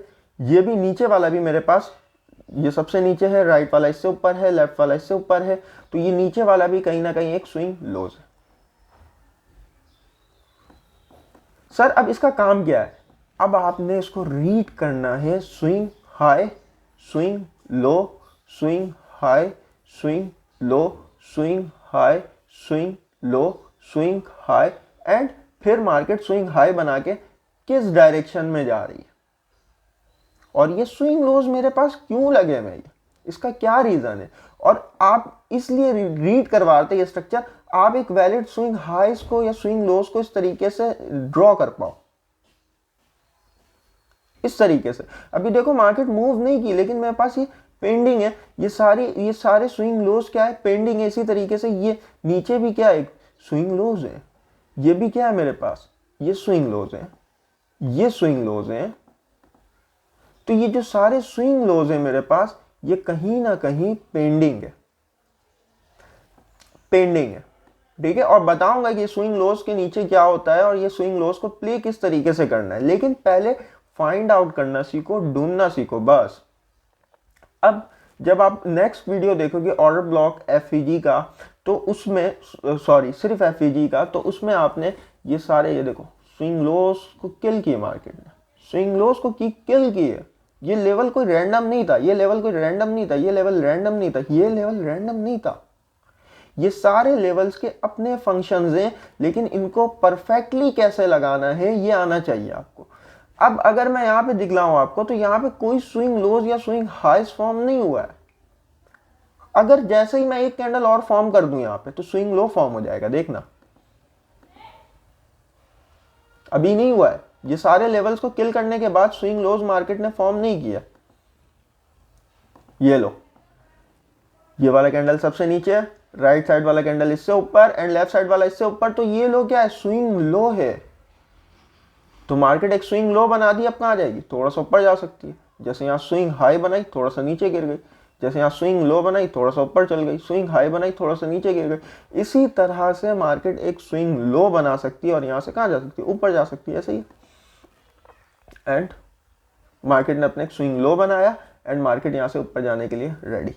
[SPEAKER 1] ये भी नीचे वाला भी मेरे पास, ये सबसे नीचे है, राइट वाला इससे ऊपर है, लेफ्ट वाला इससे ऊपर है। तो ये नीचे वाला भी कहीं ना कहीं एक स्विंग लोज है। सर अब इसका काम क्या है, अब आपने इसको रीड करना है, swing high, swing low, swing high, swing low, swing high, swing low, swing high, and फिर मार्केट स्विंग हाई बना के किस डायरेक्शन में जा रही है, और ये स्विंग लोज मेरे पास क्यों लगे हुए, इसका क्या रीजन है। और आप इसलिए रीड करवाते ये स्ट्रक्चर, आप एक वैलिड स्विंग हाइस को या स्विंग लोज को इस तरीके से ड्रॉ कर पाओ, इस तरीके से। अभी देखो मार्केट मूव नहीं की, लेकिन मेरे पास ये पेंडिंग है, ये सारे स्विंग लोज क्या है, पेंडिंग है। इसी तरीके से ये नीचे भी क्या है, स्विंग लोज है। ये भी क्या है मेरे पास, ये स्विंग लोज है, ये स्विंग लोज है। तो ये जो सारे स्विंग लोज है मेरे पास, ये कहीं ना कहीं पेंडिंग है, पेंडिंग है। ठीक है, और बताऊंगा कि स्विंग लोस के नीचे क्या होता है और ये स्विंग लोस को प्ले किस तरीके से करना है। लेकिन पहले फाइंड आउट करना सीखो, ढूंढना सीखो बस। अब जब आप नेक्स्ट वीडियो देखोगे ऑर्डर ब्लॉक एफईजी का, तो उसमें सॉरी सिर्फ एफईजी का, तो उसमें आपने ये सारे, ये देखो स्विंग लोस को किल किए मार्केट ने, स्विंग लोस को किल किए। ये लेवल कोई रैंडम नहीं था, ये लेवल कोई रैंडम नहीं था, ये लेवल रैंडम नहीं था, ये लेवल रैंडम नहीं था। ये सारे लेवल्स के अपने फंक्शंस हैं, लेकिन इनको परफेक्टली कैसे लगाना है ये आना चाहिए आपको। अब अगर मैं यहाँ पे दिखलाऊं आपको, तो यहाँ पे कोई स्विंग लोज या स्विंग हाइस फॉर्म नहीं हुआ है। अगर जैसे ही मैं एक कैंडल और फॉर्म कर दूं यहाँ पे, तो स्विंग लो फॉर्म हो जाएगा, देखना। अभी नहीं हुआ है, ये सारे लेवल्स को किल करने के बाद स्विंग लोज मार्केट ने फॉर्म नहीं किया। ये लो, ये वाला कैंडल सबसे नीचे है, राइट साइड वाला कैंडल इससे ऊपर एंड लेफ्ट साइड वाला इससे ऊपर, तो ये लो क्या है, स्विंग लो है। तो मार्केट एक स्विंग लो बना दी, अब कहां जाएगी, थोड़ा सा ऊपर जा सकती है। जैसे यहाँ स्विंग हाई बनाई, थोड़ा सा नीचे गिर गई। जैसे यहाँ स्विंग लो बनाई, थोड़ा सा ऊपर चल गई। स्विंग हाई बनाई, थोड़ा सा नीचे गिर गई। इसी तरह से मार्केट एक स्विंग लो बना सकती है और यहाँ से कहाँ जा सकती है, ऊपर जा सकती है, ऐसे ही। एंड मार्केट ने अपने एक स्विंग लो बनाया एंड मार्केट यहाँ से ऊपर जाने के लिए रेडी।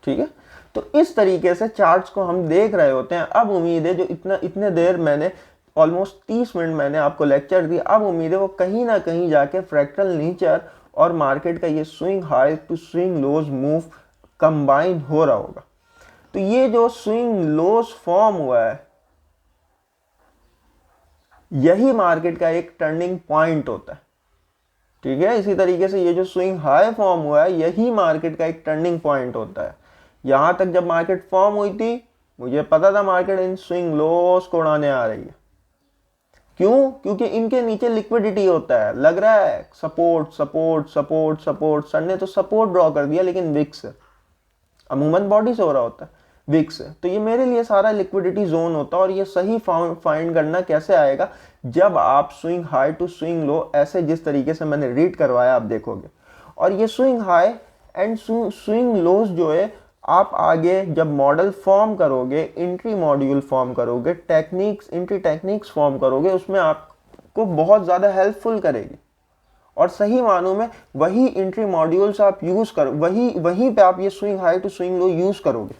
[SPEAKER 1] ठीक है, तो इस तरीके से चार्ट्स को हम देख रहे होते हैं। अब उम्मीद है जो इतने देर मैंने ऑलमोस्ट 30 मिनट मैंने आपको लेक्चर दिया, अब उम्मीद है वो कहीं ना कहीं जाके फ्रैक्टल नेचर और मार्केट का ये swing high to swing lows move combine हो रहा होगा। तो ये जो स्विंग लोज फॉर्म हुआ है, यही मार्केट का एक टर्निंग पॉइंट होता है। ठीक है, इसी तरीके से ये जो स्विंग हाई फॉर्म हुआ है, यही मार्केट का एक टर्निंग पॉइंट होता है। यहां तक जब मार्केट फॉर्म हुई थी, मुझे पता था मार्केट इन स्विंग लोस को उड़ाने आ रही है। क्यों? क्योंकि इनके नीचे लिक्विडिटी होता है, लग रहा है support support support support. Sir ने तो सपोर्ट ड्रॉ कर दिया, लेकिन विक्स है, अमूमन बॉडी से हो रहा होता है, विक्स है। तो ये मेरे लिए सारा लिक्विडिटी जोन होता है। और ये सही फाइंड करना कैसे आएगा, जब आप swing high to swing low ऐसे जिस तरीके से मैंने रीड करवाया आप देखोगे। और ये स्विंग हाई एंड स्विंग लोज जो है, आप आगे जब मॉडल फॉर्म करोगे, एंट्री मॉड्यूल फॉर्म करोगे, टेक्निक्स एंट्री टेक्निक्स फॉर्म करोगे, उसमें आपको बहुत ज़्यादा हेल्पफुल करेगी। और सही मानों में वही एंट्री मॉड्यूल्स आप यूज़ करो, वहीं पे आप ये swing high to swing low use करोगे।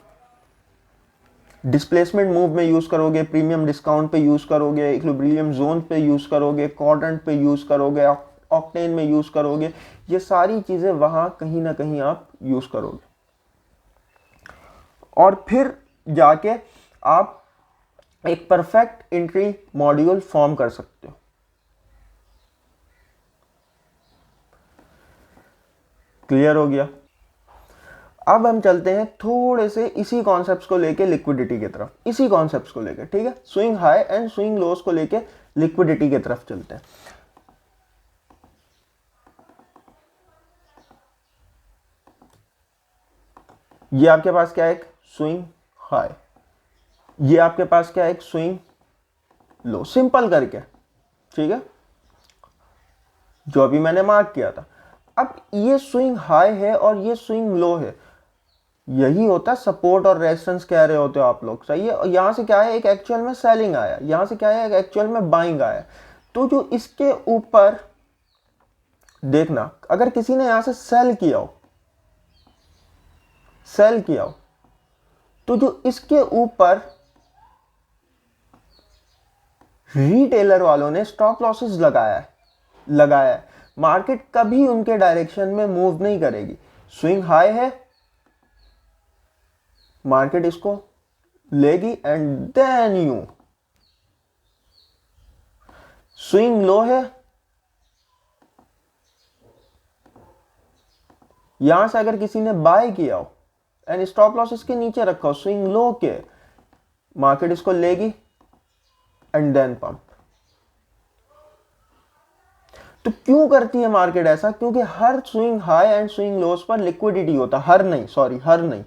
[SPEAKER 1] डिस्प्लेसमेंट मूव में यूज़ करोगे, प्रीमियम डिस्काउंट पे यूज़ करोगे, इक्विलिब्रियम जोन पे यूज़ करोगे, क्वाड्रेंट पे यूज़ करोगे, ऑक्टेन में यूज़ करोगे। ये सारी चीज़ें वहाँ कहीं ना कहीं आप यूज़ करोगे और फिर जाके आप एक परफेक्ट एंट्री मॉड्यूल फॉर्म कर सकते हो। क्लियर हो गया? अब हम चलते हैं थोड़े से इसी कॉन्सेप्ट्स को लेके लिक्विडिटी की तरफ, इसी कॉन्सेप्ट्स को लेके। ठीक है, swing high and swing loss को लेके लिक्विडिटी की तरफ चलते हैं। ये आपके पास क्या है, एक स्विंग हाई, ये आपके पास क्या है, एक स्विंग लो, सिंपल करके। ठीक है, जो अभी मैंने मार्क किया था। अब ये स्विंग हाई है और ये स्विंग लो है, यही होता है सपोर्ट और रेजिस्टेंस कह रहे होते हो आप लोग, सही है। और यहां से क्या है, एक एक्चुअल में सेलिंग आया, यहां से क्या है, एक एक्चुअल में बाइंग आया। तो जो इसके ऊपर देखना, अगर किसी ने यहां से सेल किया हो, तो जो इसके ऊपर रिटेलर वालों ने स्टॉप लॉसेस लगाया है, मार्केट कभी उनके डायरेक्शन में मूव नहीं करेगी। स्विंग हाई है, मार्केट इसको लेगी and then you swing low है, यहां से अगर किसी ने बाय किया हो एंड स्टॉप लॉस इसके नीचे रखा हो स्विंग लो के, मार्केट इसको लेगी एंड देन पंप। तो क्यों करती है मार्केट ऐसा? क्योंकि हर swing high and swing lows पर लिक्विडिटी होता है। हर नहीं,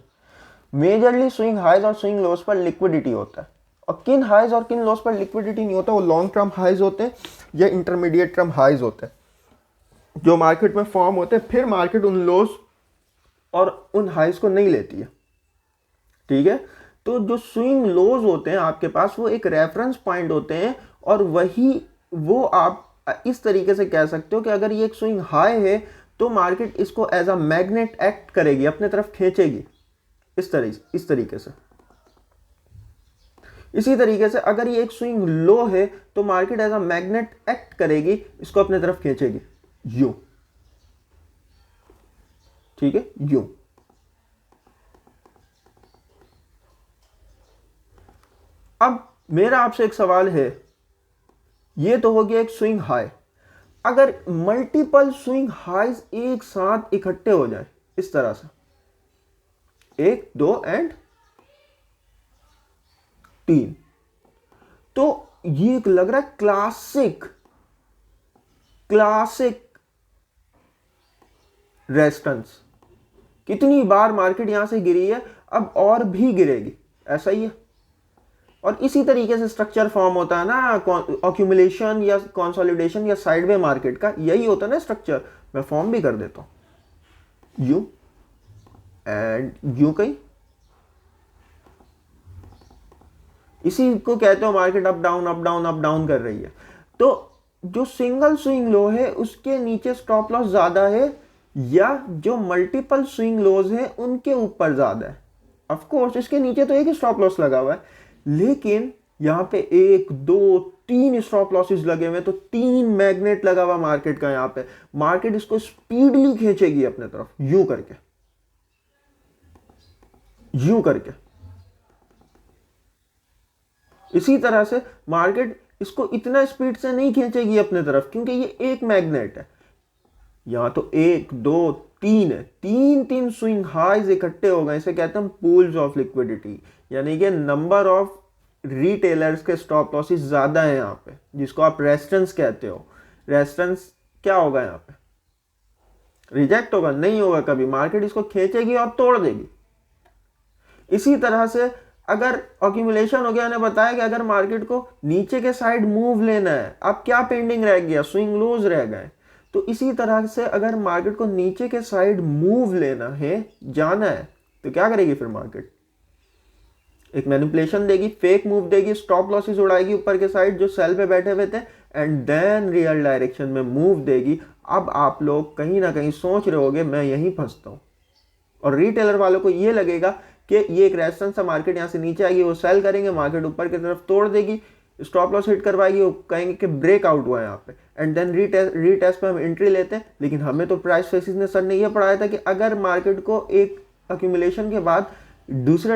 [SPEAKER 1] मेजरली स्विंग हाइज और स्विंग लोस पर लिक्विडिटी होता है। और किन हाइज और किन लोस पर लिक्विडिटी नहीं होता, वो लॉन्ग टर्म हाइज होते हैं या इंटरमीडिएट टर्म हाइज होते हैं, जो मार्केट में फॉर्म होते हैं। फिर मार्केट उन लोस और उन हाइज को नहीं लेती है। ठीक है, तो जो स्विंग लोज होते हैं आपके पास वो एक रेफरेंस पॉइंट होते हैं, और वही वो आप इस तरीके से कह सकते हो कि अगर ये एक स्विंग हाई है तो मार्केट इसको एज अ मैग्नेट एक्ट करेगी, अपने तरफ खींचेगी, इस तरीके से। इसी तरीके से अगर ये एक स्विंग लो है तो market as a magnet act करेगी, इसको अपने तरफ खींचेगी, यू। ठीक है, यू। अब मेरा आपसे एक सवाल है, ये तो हो गया एक स्विंग हाई। अगर मल्टीपल स्विंग हाइज एक साथ इकट्ठे हो जाए इस तरह से, 1 2 एंड 3, तो ये एक लग रहा है क्लासिक रेजिस्टेंस। कितनी बार मार्केट यहां से गिरी है, अब और भी गिरेगी, ऐसा ही है। और इसी तरीके से स्ट्रक्चर फॉर्म होता है ना, ऑक्यूमुलेशन या कंसोलिडेशन या साइडवे मार्केट का, यही होता है ना स्ट्रक्चर। मैं फॉर्म भी कर देता हूं, यू एंड यू कहीं, इसी को कहते हो market up down up down up down कर रही है। तो जो सिंगल स्विंग लो है उसके नीचे स्टॉप लॉस ज्यादा है, या जो मल्टीपल स्विंग लोज हैं उनके ऊपर ज्यादा है। ऑफ कोर्स इसके नीचे तो एक ही स्टॉप लॉस लगा हुआ है, लेकिन यहां पे 1 2 3 स्टॉप लॉसेस लगे हुए, तो 3 मैग्नेट लगा हुआ मार्केट का। यहां पे मार्केट इसको स्पीडली खींचेगी अपने तरफ, यूं करके, यूं करके। इसी तरह से मार्केट इसको इतना स्पीड से नहीं खींचेगी अपने तरफ, क्योंकि ये एक मैग्नेट है। यहां तो 1 2 3 है, 3 स्विंग हाइज इकट्ठे हो गए, इसे कहते हैं पूल्स ऑफ लिक्विडिटी, यानी कि नंबर ऑफ रिटेलर्स के स्टॉप लॉसेस ज्यादा है यहां पे, जिसको आप रेजिस्टेंस कहते हो। रेजिस्टेंस क्या होगा यहां पे, रिजेक्ट होगा, नहीं होगा कभी, मार्केट इसको खींचेगी और तोड़ देगी। इसी तरह से अगर ऑक्यूमुलेशन हो गया, मैंने बताया कि अगर मार्केट को नीचे के साइड मूव लेना है, अब क्या पेंडिंग रह गया, स्विंग लोज रह गए। तो इसी तरह से अगर मार्केट को नीचे के साइड मूव लेना है, जाना है, तो क्या करेगी फिर मार्केट, एक मैनिपुलेशन देगी, फेक मूव देगी, स्टॉप लॉसेस उड़ाएगी ऊपर के साइड जो सेल पे बैठे हुए थे, एंड देन रियल डायरेक्शन में मूव देगी। अब आप लोग कहीं ना कहीं सोच रहे होगे मैं यहीं फंसता हूं, और रिटेलर वालों को ये लगेगा कि ये एक रेजिस्टेंस है, मार्केट यहां से नीचे आएगी, वो सेल करेंगे, मार्केट ऊपर की तरफ तोड़ देगी, स्टॉप लॉस हिट करवाएगी, वो कहेंगे कि ब्रेकआउट हुआ है यहाँ पे, एंड देन रीटेस्ट पे हम एंट्री लेते हैं। लेकिन हमें तो प्राइस फेसिस ने सर ने ये पढ़ाया था कि अगर मार्केट को एक अक्यूमुलेशन के बाद दूसरे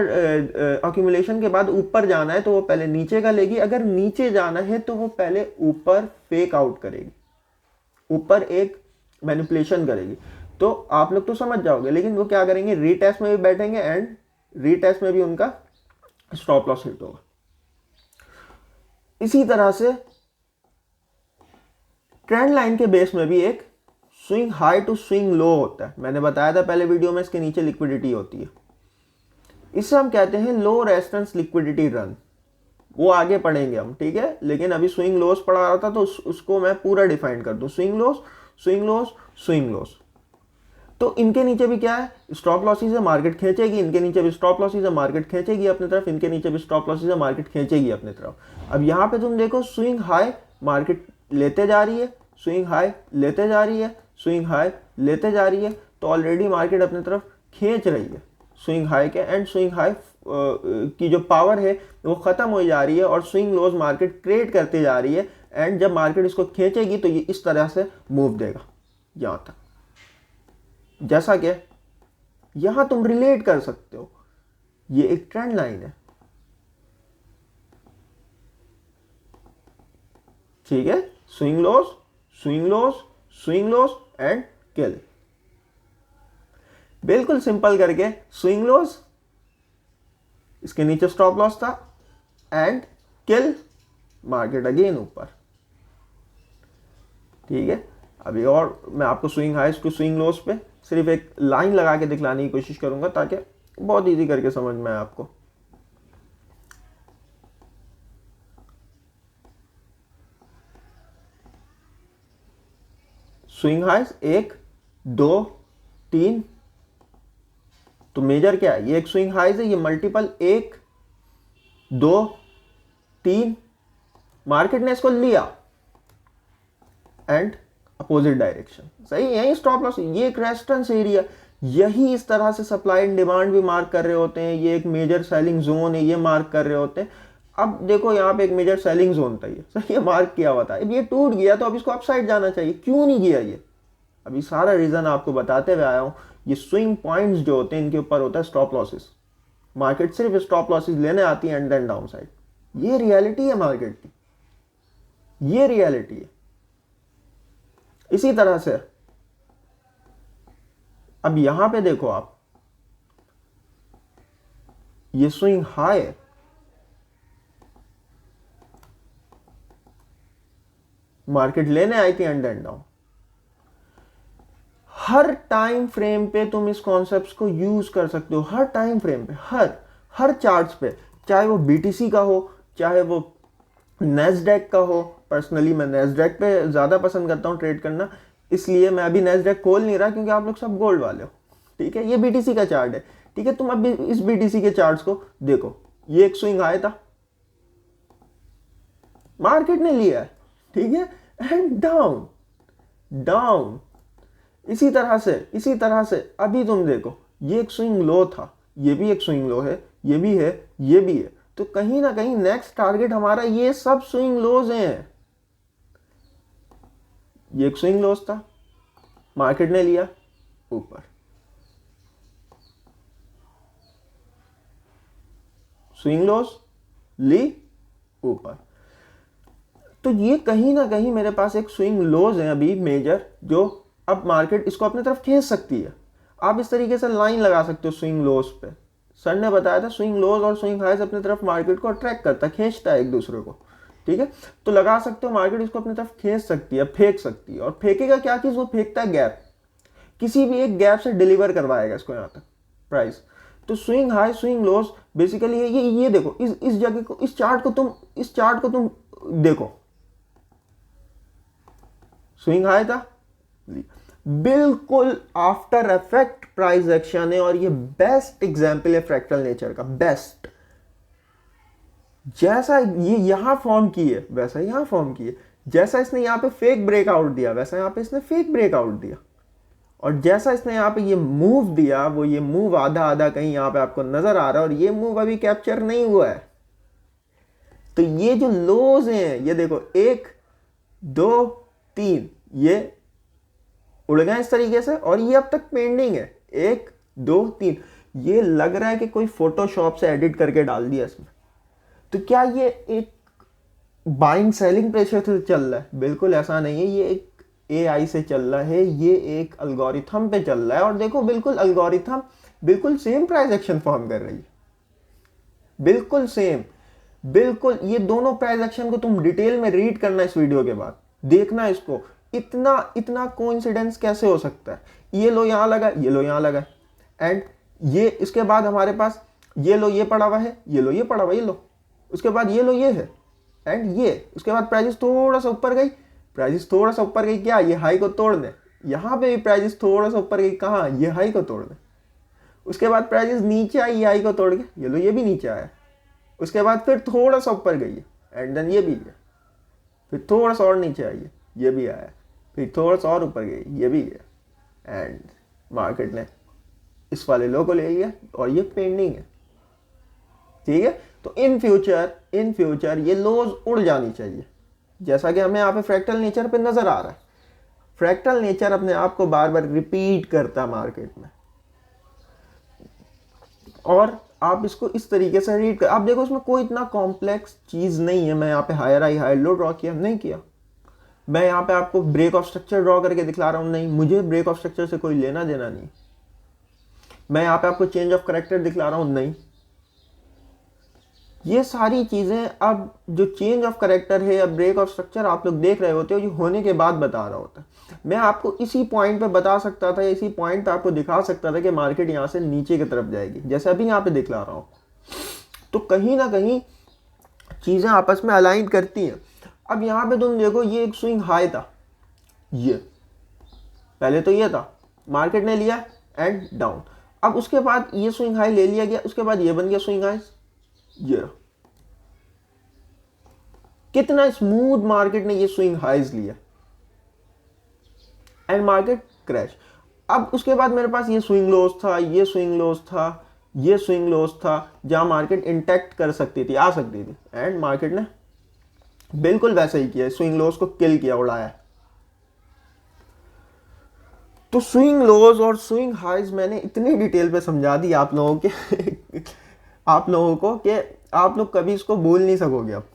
[SPEAKER 1] अक्यूमुलेशन के बाद ऊपर जाना है तो वो पहले नीचे का लेगी, अगर नीचे जाना है तो वो पहले ऊपर फेक आउट करेगी, ऊपर एक मैनिपुलेशन करेगी। तो आप लोग तो समझ जाओगे, लेकिन वो क्या करेंगे, रीटेस्ट में भी बैठेंगे एंड रीटेस्ट में भी उनका स्टॉप लॉस हिट होगा। इसी तरह से ट्रेंड लाइन के बेस में भी एक swing high to swing low होता है, मैंने बताया था पहले वीडियो में, इसके नीचे लिक्विडिटी होती है, इसे हम कहते हैं लो रेजिस्टेंस लिक्विडिटी रन। वो आगे पढ़ेंगे हम, ठीक है, लेकिन अभी स्विंग लोस पढ़ा रहा था तो उसको मैं पूरा डिफाइन कर दूं, swing loss swing loss swing loss. तो इनके नीचे भी क्या है, स्टॉप लॉसेस है, मार्केट खींचेगी, इनके नीचे भी स्टॉप लॉसेस है, मार्केट खींचेगी अपनी तरफ, इनके नीचे भी स्टॉप लॉसेस है, मार्केट खींचेगी अपनी तरफ। अब यहाँ पे तुम देखो स्विंग हाई मार्केट लेते जा रही है, स्विंग हाई लेते जा रही है, स्विंग हाई लेते जा रही है, तो ऑलरेडी मार्केट अपनी तरफ खींच रही है स्विंग हाई के, एंड स्विंग हाई की जो पावर है वो खत्म हो जा रही है, और स्विंग लोज मार्केट क्रिएट करते जा रही है, एंड जब मार्केट इसको खींचेगी तो ये इस तरह से मूव देगा यहां तक, जैसा कि यहां तुम रिलेट कर सकते हो, ये एक ट्रेंड लाइन है, ठीक है, swing loss swing loss swing lows and kill. बिल्कुल सिंपल करके, स्विंग लोस, इसके नीचे स्टॉप लॉस था, एंड किल, मार्केट अगेन ऊपर, ठीक है। अभी और मैं आपको स्विंग हाइस टू स्विंग लोस पे सिर्फ एक लाइन लगा के दिखलाने की कोशिश करूंगा ताकि बहुत इजी करके समझ में आए आपको। स्विंग हाइस 1 2 3, तो मेजर क्या है, ये एक स्विंग हाइज है, ये मल्टीपल 1 2, 3, मार्केट ने इसको लिया एंड अपोजिट डायरेक्शन, सही, यही स्टॉप लॉस, ये एक रेजिस्टेंस एरिया, यही इस तरह से सप्लाई एंड डिमांड भी मार्क कर रहे होते हैं, ये एक मेजर सेलिंग जोन है, ये मार्क कर रहे होते हैं। अब देखो यहाँ पे एक मेजर सेलिंग जोन था, ये सही, ये मार्क किया हुआ था, अब ये टूट गया तो अब इसको अपसाइड जाना चाहिए, क्यों नहीं गया ये, अभी सारा रीजन आपको बताते हुए आया हूँ। ये स्विंग पॉइंट्स जो होते हैं इनके ऊपर होता है स्टॉप लॉसेस, मार्केट सिर्फ स्टॉप लॉसेस लेने आती है एंड देन डाउन साइड, ये रियलिटी है मार्केट की, ये रियलिटी है। इसी तरह से अब यहां पे देखो आप, ये स्विंग हाई है, मार्केट लेने आई थी एंड देन डाउन। हर टाइम फ्रेम पे तुम इस कॉन्सेप्ट्स को यूज कर सकते हो, हर टाइम फ्रेम पे, हर चार्ट्स पे, चाहे वो बीटीसी का हो, चाहे वो नेस्डैक का हो। पर्सनली मैं नेस्डैक पे ज्यादा पसंद करता हूँ ट्रेड करना, इसलिए मैं अभी नेस्डैक खोल नहीं रहा क्योंकि आप लोग सब गोल्ड वाले हो, ठीक है। ये बीटीसी का चार्ट है, ठीक है। तुम अब इस बीटीसी के चार्ट्स को देखो, ये एक स्विंग आया था, मार्केट ने लिया है, ठीक है, एंड डाउन डाउन, इसी तरह से अभी तुम देखो, ये एक स्विंग लो था, ये भी एक स्विंग लो है, ये भी है, ये भी है, तो कहीं ना कहीं नेक्स्ट टारगेट हमारा ये सब स्विंग लोज हैं। ये एक स्विंग लोज था, मार्केट ने लिया ऊपर, स्विंग लोज ली ऊपर, तो ये कहीं ना कहीं मेरे पास एक स्विंग लोज है अभी मेजर, जो अब मार्केट इसको अपनी तरफ खींच सकती है। आप इस तरीके से लाइन लगा सकते हो स्विंग लोज पे, सर ने बताया था स्विंग लोज और स्विंग हाइज अपनी तरफ मार्केट को अट्रैक्ट करता है, खींचता है एक दूसरे को, ठीक है। तो लगा सकते हो मार्केट इसको अपनी तरफ खींच सकती है, फेंक सकती है, और फेंकेगा क्या चीज, वो फेंकता है गैप, किसी भी एक गैप से डिलीवर करवाएगा इसको यहाँ तक प्राइस। तो स्विंग हाई स्विंग लोज बेसिकली है ये देखो, इस जगह को, इस चार्ट को तुम देखो, स्विंग हाई था, बिल्कुल आफ्टर इफेक्ट प्राइस एक्शन है, और ये बेस्ट एग्जांपल है फ्रैक्टल नेचर का, बेस्ट। जैसा ये यहां फॉर्म की है वैसा यहां फॉर्म की है, जैसा इसने यहां पे फेक ब्रेकआउट दिया वैसा यहां पे इसने फेक ब्रेकआउट दिया, और जैसा इसने यहां पे ये मूव दिया, वो ये मूव आधा आधा कहीं यहां पे आपको नजर आ रहा है, और ये मूव अभी कैप्चर नहीं हुआ है। तो ये जो लोज हैं, ये देखो 1 2 3, ये उड़ गए इस तरीके से, और ये अब तक पेंडिंग है 1 2 3, ये लग रहा है कि कोई फोटोशॉप से एडिट करके डाल दिया इसमें। तो क्या ये एक बाइंग सेलिंग प्रेशर से चल रहा है? बिल्कुल ऐसा नहीं है, ये एक एआई से चल रहा है, ये एक अल्गोरिथम पे चल रहा है, और देखो बिल्कुल अल्गोरिथम बिल्कुल सेम प्राइस एक्शन फॉर्म कर रही है, बिल्कुल सेम, बिल्कुल। ये दोनों प्राइस एक्शन को तुम डिटेल में रीड करना इस वीडियो के बाद, देखना इसको, इतना कोइंसिडेंस कैसे हो सकता है। ये लो यहां लगा, ये लो यहां लगा, एंड ये इसके बाद हमारे पास ये लो ये पड़ा हुआ है, ये लो ये पड़ा हुआ, ये लो, उसके बाद ये लो ये है, एंड ये उसके बाद प्राइसेस थोड़ा सा ऊपर गई, प्राइसेस थोड़ा सा ऊपर गई, क्या ये हाई को तोड़ने, यहां पे भी प्राइसेस थोड़ा सा ऊपर गई, कहां, ये हाई को तोड़ने, उसके बाद प्राइसेस नीचे आई, ये हाई को तोड़ के, ये लो ये भी नीचे आया, उसके बाद फिर थोड़ा सा ऊपर गई है, एंड देन ये भी है, फिर थोड़ा सा और नीचे आई है, ये भी आया, फिर थोड़ा सा और ऊपर गई, ये भी है, एंड मार्केट ने इस वाले लो को ले लिया, और ये पेंडिंग है, ठीक है। तो इन फ्यूचर ये लोज उड़ जानी चाहिए, जैसा कि हमें यहाँ पे फ्रैक्टल नेचर पे नजर आ रहा है। फ्रैक्टल नेचर अपने आप को बार बार रिपीट करता है मार्केट में, और आप इसको इस तरीके से रीड कर, आप देखो इसमें कोई इतना कॉम्प्लेक्स चीज नहीं है। मैं यहाँ पे higher high high low draw किया नहीं किया, मैं यहाँ पे आपको ब्रेक ऑफ स्ट्रक्चर ड्रॉ करके दिखला रहा हूँ, नहीं, मुझे ब्रेक ऑफ स्ट्रक्चर से कोई लेना देना नहीं। मैं यहाँ पे आपको चेंज ऑफ करेक्टर दिखला रहा हूँ, नहीं। ये सारी चीजें, अब जो चेंज ऑफ करेक्टर है या ब्रेक ऑफ स्ट्रक्चर आप लोग देख रहे होते हो, ये होने के बाद बता रहा होता है। मैं आपको इसी पॉइंट पे बता सकता था, इसी पॉइंट पे आपको दिखा सकता था कि मार्केट यहाँ से नीचे की तरफ जाएगी, जैसे अभी यहाँ पे दिखला रहा हूँ। तो कहीं ना कहीं चीजें आपस में अलाइन करती हैं। अब यहाँ पे तुम देखो, ये एक स्विंग हाई था, ये पहले तो ये था, मार्केट ने लिया एंड डाउन, अब उसके बाद ये स्विंग हाई ले लिया गया, उसके बाद ये बन गया स्विंग हाई, ये कितना स्मूथ मार्केट ने ये स्विंग हाइज लिया एंड मार्केट क्रैश। अब उसके बाद मेरे पास ये स्विंग लोज था, ये स्विंग लोज था, ये स्विंग लोज था, जहां मार्केट इंटैक्ट कर सकती थी, आ सकती थी, एंड मार्केट ने बिल्कुल वैसा ही किया, स्विंग लोज को किल किया, उड़ाया। तो स्विंग लोज और स्विंग हाइज मैंने इतनी डिटेल पे समझा दी आप लोगों के आप लोगों को कि आप लोग कभी इसको भूल नहीं सकोगे अब।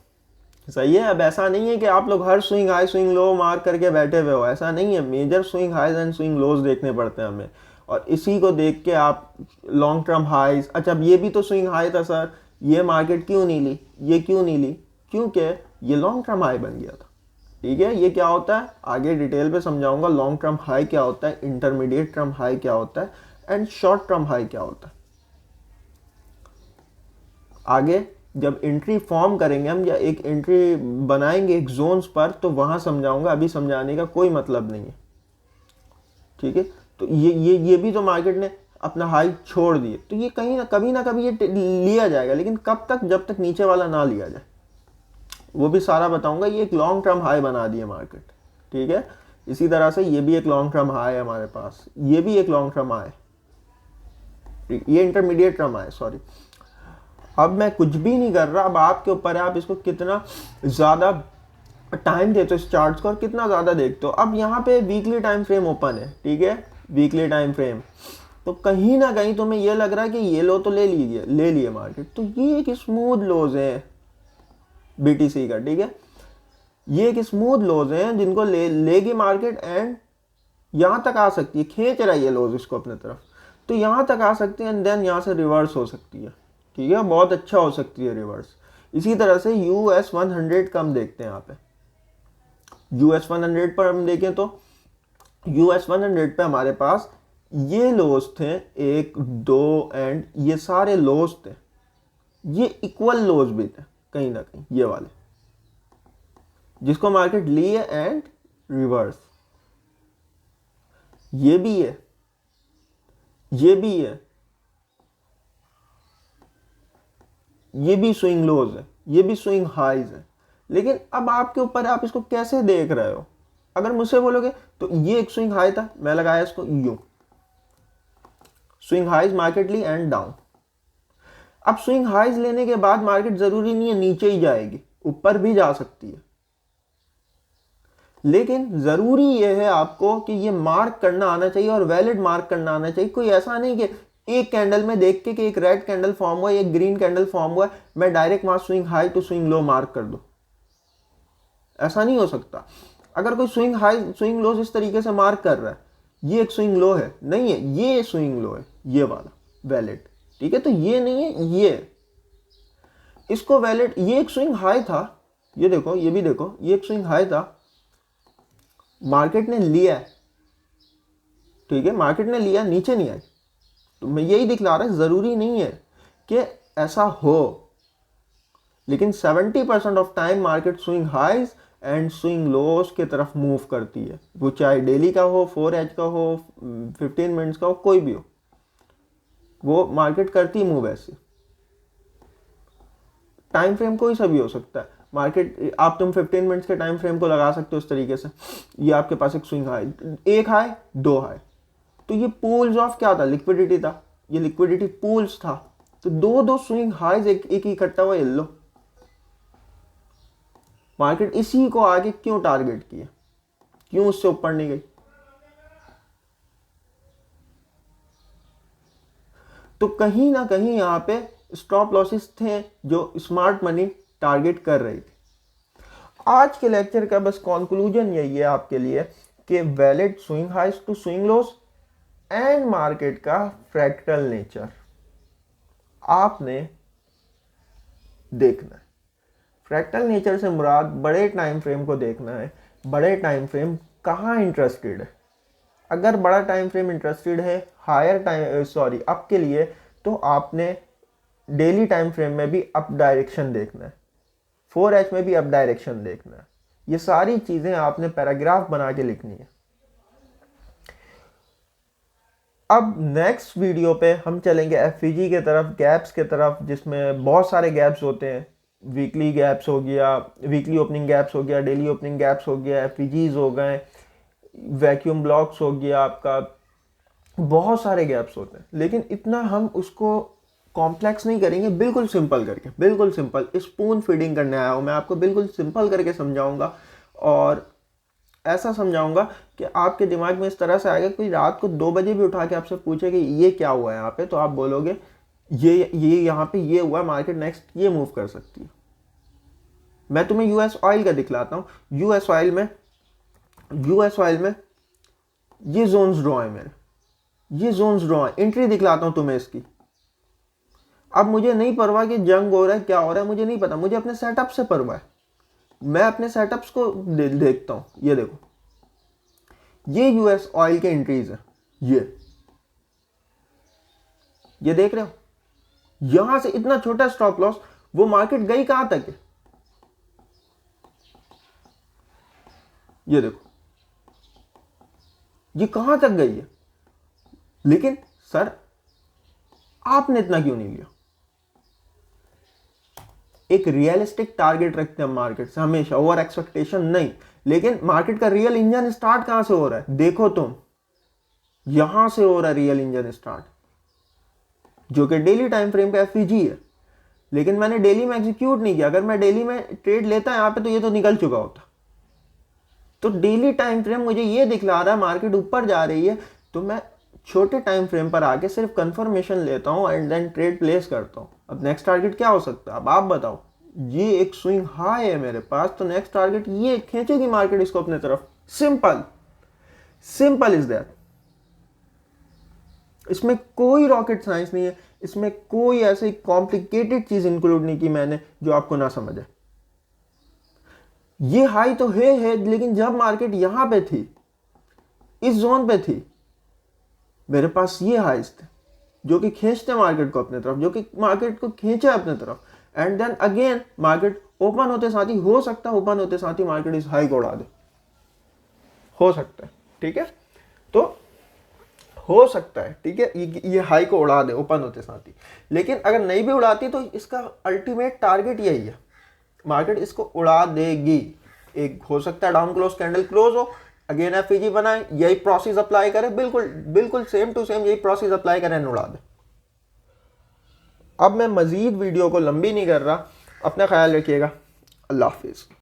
[SPEAKER 1] सही है। अब ऐसा नहीं है कि आप लोग हर स्विंग हाई स्विंग लो मार करके बैठे हुए हो, ऐसा नहीं है। Major swing highs and swing lows देखने पड़ते हैं हमें, और इसी को देख के आप लॉन्ग टर्म हाइज, अच्छा अब ये भी तो स्विंग हाई था सर, ये मार्केट क्यों नहीं ली, ये क्यों नहीं ली, क्योंकि ये लॉन्ग टर्म हाई बन गया था। ठीक है, ये क्या होता है आगे डिटेल पे समझाऊंगा। लॉन्ग टर्म हाई क्या होता है, इंटरमीडिएट टर्म हाई क्या होता है, एंड शॉर्ट टर्म हाई क्या होता है। आगे जब एंट्री फॉर्म करेंगे हम, या एक एंट्री बनाएंगे एक जोन्स पर, तो वहां समझाऊंगा, अभी समझाने का कोई मतलब नहीं है। ठीक है, तो ये भी तो मार्केट ने अपना हाई छोड़ दिए, तो ये कहीं ना कभी ये लिया जाएगा, लेकिन कब तक, जब तक नीचे वाला ना लिया जाए, वो भी सारा बताऊंगा। ये एक लॉन्ग टर्म हाई बना दिए मार्केट। ठीक है, इसी तरह से ये भी एक लॉन्ग टर्म हाई है हमारे पास, ये भी एक लॉन्ग टर्म हाई, ये इंटरमीडिएट टर्म हाई, सॉरी। अब मैं कुछ भी नहीं कर रहा, अब आपके ऊपर है आप इसको कितना ज़्यादा टाइम देते हो इस चार्ट्स को, और कितना ज़्यादा देखते हो। अब यहाँ पे वीकली टाइम फ्रेम ओपन है, ठीक है, वीकली टाइम फ्रेम, तो कहीं ना कहीं तुम्हें ये लग रहा है कि ये लो तो ले लिए मार्केट, तो ये एक स्मूथ लोज है बीटीसी का। ठीक है, ये एक स्मूथ लोज है जिनको लेगी मार्केट, एंड यहाँ तक आ सकती है, खींच रहा है ये लोज इसको अपने तरफ, तो यहाँ तक आ सकती है, एंड देन यहाँ से रिवर्स हो सकती है। ठीक है, बहुत अच्छा हो सकती है रिवर्स। इसी तरह से US 100 का हम देखते हैं यहाँ पे। US 100 पर हम देखें तो US 100 पे हमारे पास ये लोज थे, 1 2, एंड ये सारे लोज थे, ये इक्वल लोज भी थे कहीं ना कहीं, ये वाले जिसको मार्केट लिए एंड रिवर्स। ये भी है, ये भी है, ये भी स्विंग लोज है, ये भी स्विंग हाइज है, लेकिन अब आपके ऊपर आप इसको कैसे देख रहे हो। अगर मुझसे बोलोगे तो ये एक स्विंग हाई था, मैं लगाया इसको यूं, स्विंग हाइज मार्केट ली एंड डाउन। अब स्विंग हाइज लेने के बाद मार्केट जरूरी नहीं है नीचे ही जाएगी, ऊपर भी जा सकती है, लेकिन जरूरी यह है आपको कि ये मार्क करना आना चाहिए, और वैलिड मार्क करना आना चाहिए। कोई ऐसा नहीं कि एक कैंडल में देख के कि एक रेड कैंडल फॉर्म हुआ, एक ग्रीन कैंडल फॉर्म हुआ, मैं डायरेक्ट वहां swing high to swing low mark कर दूं, ऐसा नहीं हो सकता। अगर कोई स्विंग हाई स्विंग लो इस तरीके से मार्क कर रहा है, ये एक स्विंग लो है, नहीं है, ये स्विंग लो है, ये वाला वैलिड। ठीक है, तो ये नहीं है, ये इसको वैलिड, ये एक स्विंग हाई था, ये देखो, ये भी देखो, ये एक स्विंग हाई था, मार्केट ने लिया है। ठीक है, मार्केट ने लिया, नीचे नहीं आई, तो मैं यही दिखला रहा है, जरूरी नहीं है कि ऐसा हो, लेकिन 70% of time market swing highs and swing lows की तरफ मूव करती है, वो चाहे डेली का हो, 4H का हो, 15 मिनट्स का हो, कोई भी हो, वो मार्केट करती मूव ऐसे। टाइम फ्रेम कोई सा भी हो सकता है मार्केट, आप तुम 15 मिनट्स के टाइम फ्रेम को लगा सकते हो इस तरीके से। ये आपके पास एक स्विंग हाई, एक हाई, दो हाई, तो ये पूल्स ऑफ क्या था, लिक्विडिटी था, ये लिक्विडिटी पूल्स था, तो दो स्विंग हाइज एक ही इकट्ठा हुआ, ये लो। मार्केट इसी को आगे क्यों टारगेट किया, क्यों उससे ऊपर नहीं गई, तो कहीं ना कहीं यहां पे स्टॉप लॉसेस थे जो स्मार्ट मनी टारगेट कर रही थी। आज के लेक्चर का बस कंक्लूजन यही है आपके लिए कि valid swing highs to swing lows and market का फ्रैक्टल नेचर आपने देखना है। फ्रैक्टल नेचर से मुराद बड़े टाइम फ्रेम को देखना है, बड़े टाइम फ्रेम कहाँ इंटरेस्टेड है। अगर बड़ा टाइम फ्रेम इंटरेस्टेड है हायर टाइम अप के लिए, तो आपने डेली टाइम फ्रेम में भी अप डायरेक्शन देखना है, 4H में भी अप डायरेक्शन देखना है। ये सारी चीजें आपने पैराग्राफ बना के लिखनी है। अब नेक्स्ट वीडियो पे हम चलेंगे एफईजी के तरफ, गैप्स के तरफ, जिसमें बहुत सारे गैप्स होते हैं, वीकली गैप्स हो गया, वीकली ओपनिंग गैप्स हो गया, डेली ओपनिंग गैप्स हो गया, एफईजीज हो गए, वैक्यूम ब्लॉक्स हो गया आपका, बहुत सारे गैप्स होते हैं। लेकिन इतना हम उसको कॉम्प्लेक्स नहीं करेंगे, बिल्कुल सिंपल करके, बिल्कुल सिंपल स्पून फीडिंग करने आया हूँ मैं आपको, बिल्कुल सिंपल करके समझाऊंगा। और ऐसा समझाऊंगा कि आपके दिमाग में इस तरह से आएगा, कोई रात को 2 बजे भी उठा के आपसे पूछे कि ये क्या हुआ है यहाँ पे, तो आप बोलोगे ये यहाँ पे ये हुआ, मार्केट नेक्स्ट ये मूव कर सकती है। मैं तुम्हें यूएस ऑयल का दिखलाता हूँ। यूएस ऑयल में ये जोन्स ड्रॉ है मेरे, ये जोन्स ड्रॉ है, एंट्री दिखलाता हूँ तुम्हें इसकी। अब मुझे नहीं परवाह कि जंग हो रहा है क्या हो रहा है, मुझे नहीं पता, मुझे अपने सेटअप से परवाह है। मैं अपने सेटअप्स को देखता हूँ। ये देखो, ये यूएस ऑयल के एंट्रीज है, ये देख रहे हो, यहां से इतना छोटा स्टॉप लॉस, वो मार्केट गई कहां तक है, ये देखो, ये कहां तक गई है। लेकिन सर आपने इतना क्यों नहीं लिया? एक रियलिस्टिक टारगेट रखते हैं मार्केट से हमेशा, ओवर एक्सपेक्टेशन नहीं। लेकिन मार्केट का रियल इंजन स्टार्ट कहां से हो रहा है, देखो तुम, यहां से हो रहा है रियल इंजन स्टार्ट, जो कि डेली टाइम फ्रेम का एफईजी है। लेकिन मैंने डेली में एग्जीक्यूट नहीं किया। अगर मैं डेली में ट्रेड लेता यहां पे तो ये तो निकल चुका होता। तो डेली टाइम फ्रेम मुझे ये दिखला रहा है मार्केट ऊपर जा रही है, तो मैं छोटे टाइम फ्रेम पर आके सिर्फ कंफर्मेशन लेता हूं एंड देन ट्रेड प्लेस करता हूं। अब नेक्स्ट टारगेट क्या हो सकता है, अब आप बताओ। ये एक स्विंग हाई है मेरे पास, तो नेक्स्ट टारगेट ये खींचेगी मार्केट इसको अपने तरफ। Simple, simple is that. इसमें कोई रॉकेट साइंस नहीं है, इसमें कोई ऐसी कॉम्प्लिकेटेड चीज इंक्लूड नहीं की मैंने जो आपको ना समझे। ये हाई तो है, लेकिन जब मार्केट यहां पे थी, इस जोन पे थी, मेरे पास ये हाइस थे जो कि खींचते मार्केट को अपने तरफ, जो कि मार्केट को खींचे अपने तरफ। And then again market open होते साथ ही, हो सकता है ओपन होते साथ ही मार्केट इस हाई को उड़ा दे, हो सकता है, ठीक है। तो हो सकता है, ठीक है, ये हाई को उड़ा दे ओपन होते साथ ही। लेकिन अगर नहीं भी उड़ाती तो इसका अल्टीमेट टारगेट यही है, मार्केट इसको उड़ा देगी। एक हो सकता है डाउन क्लोज कैंडल क्लोज हो, अगेन एफईजी बनाए, यही प्रोसेस अप्लाई करे, बिल्कुल बिल्कुल सेम टू सेम यही प्रोसेस अप्लाई करें, उड़ा दे। अब मैं मजीद वीडियो को लंबी नहीं कर रहा, अपना ख्याल रखिएगा, अल्लाह हाफिज।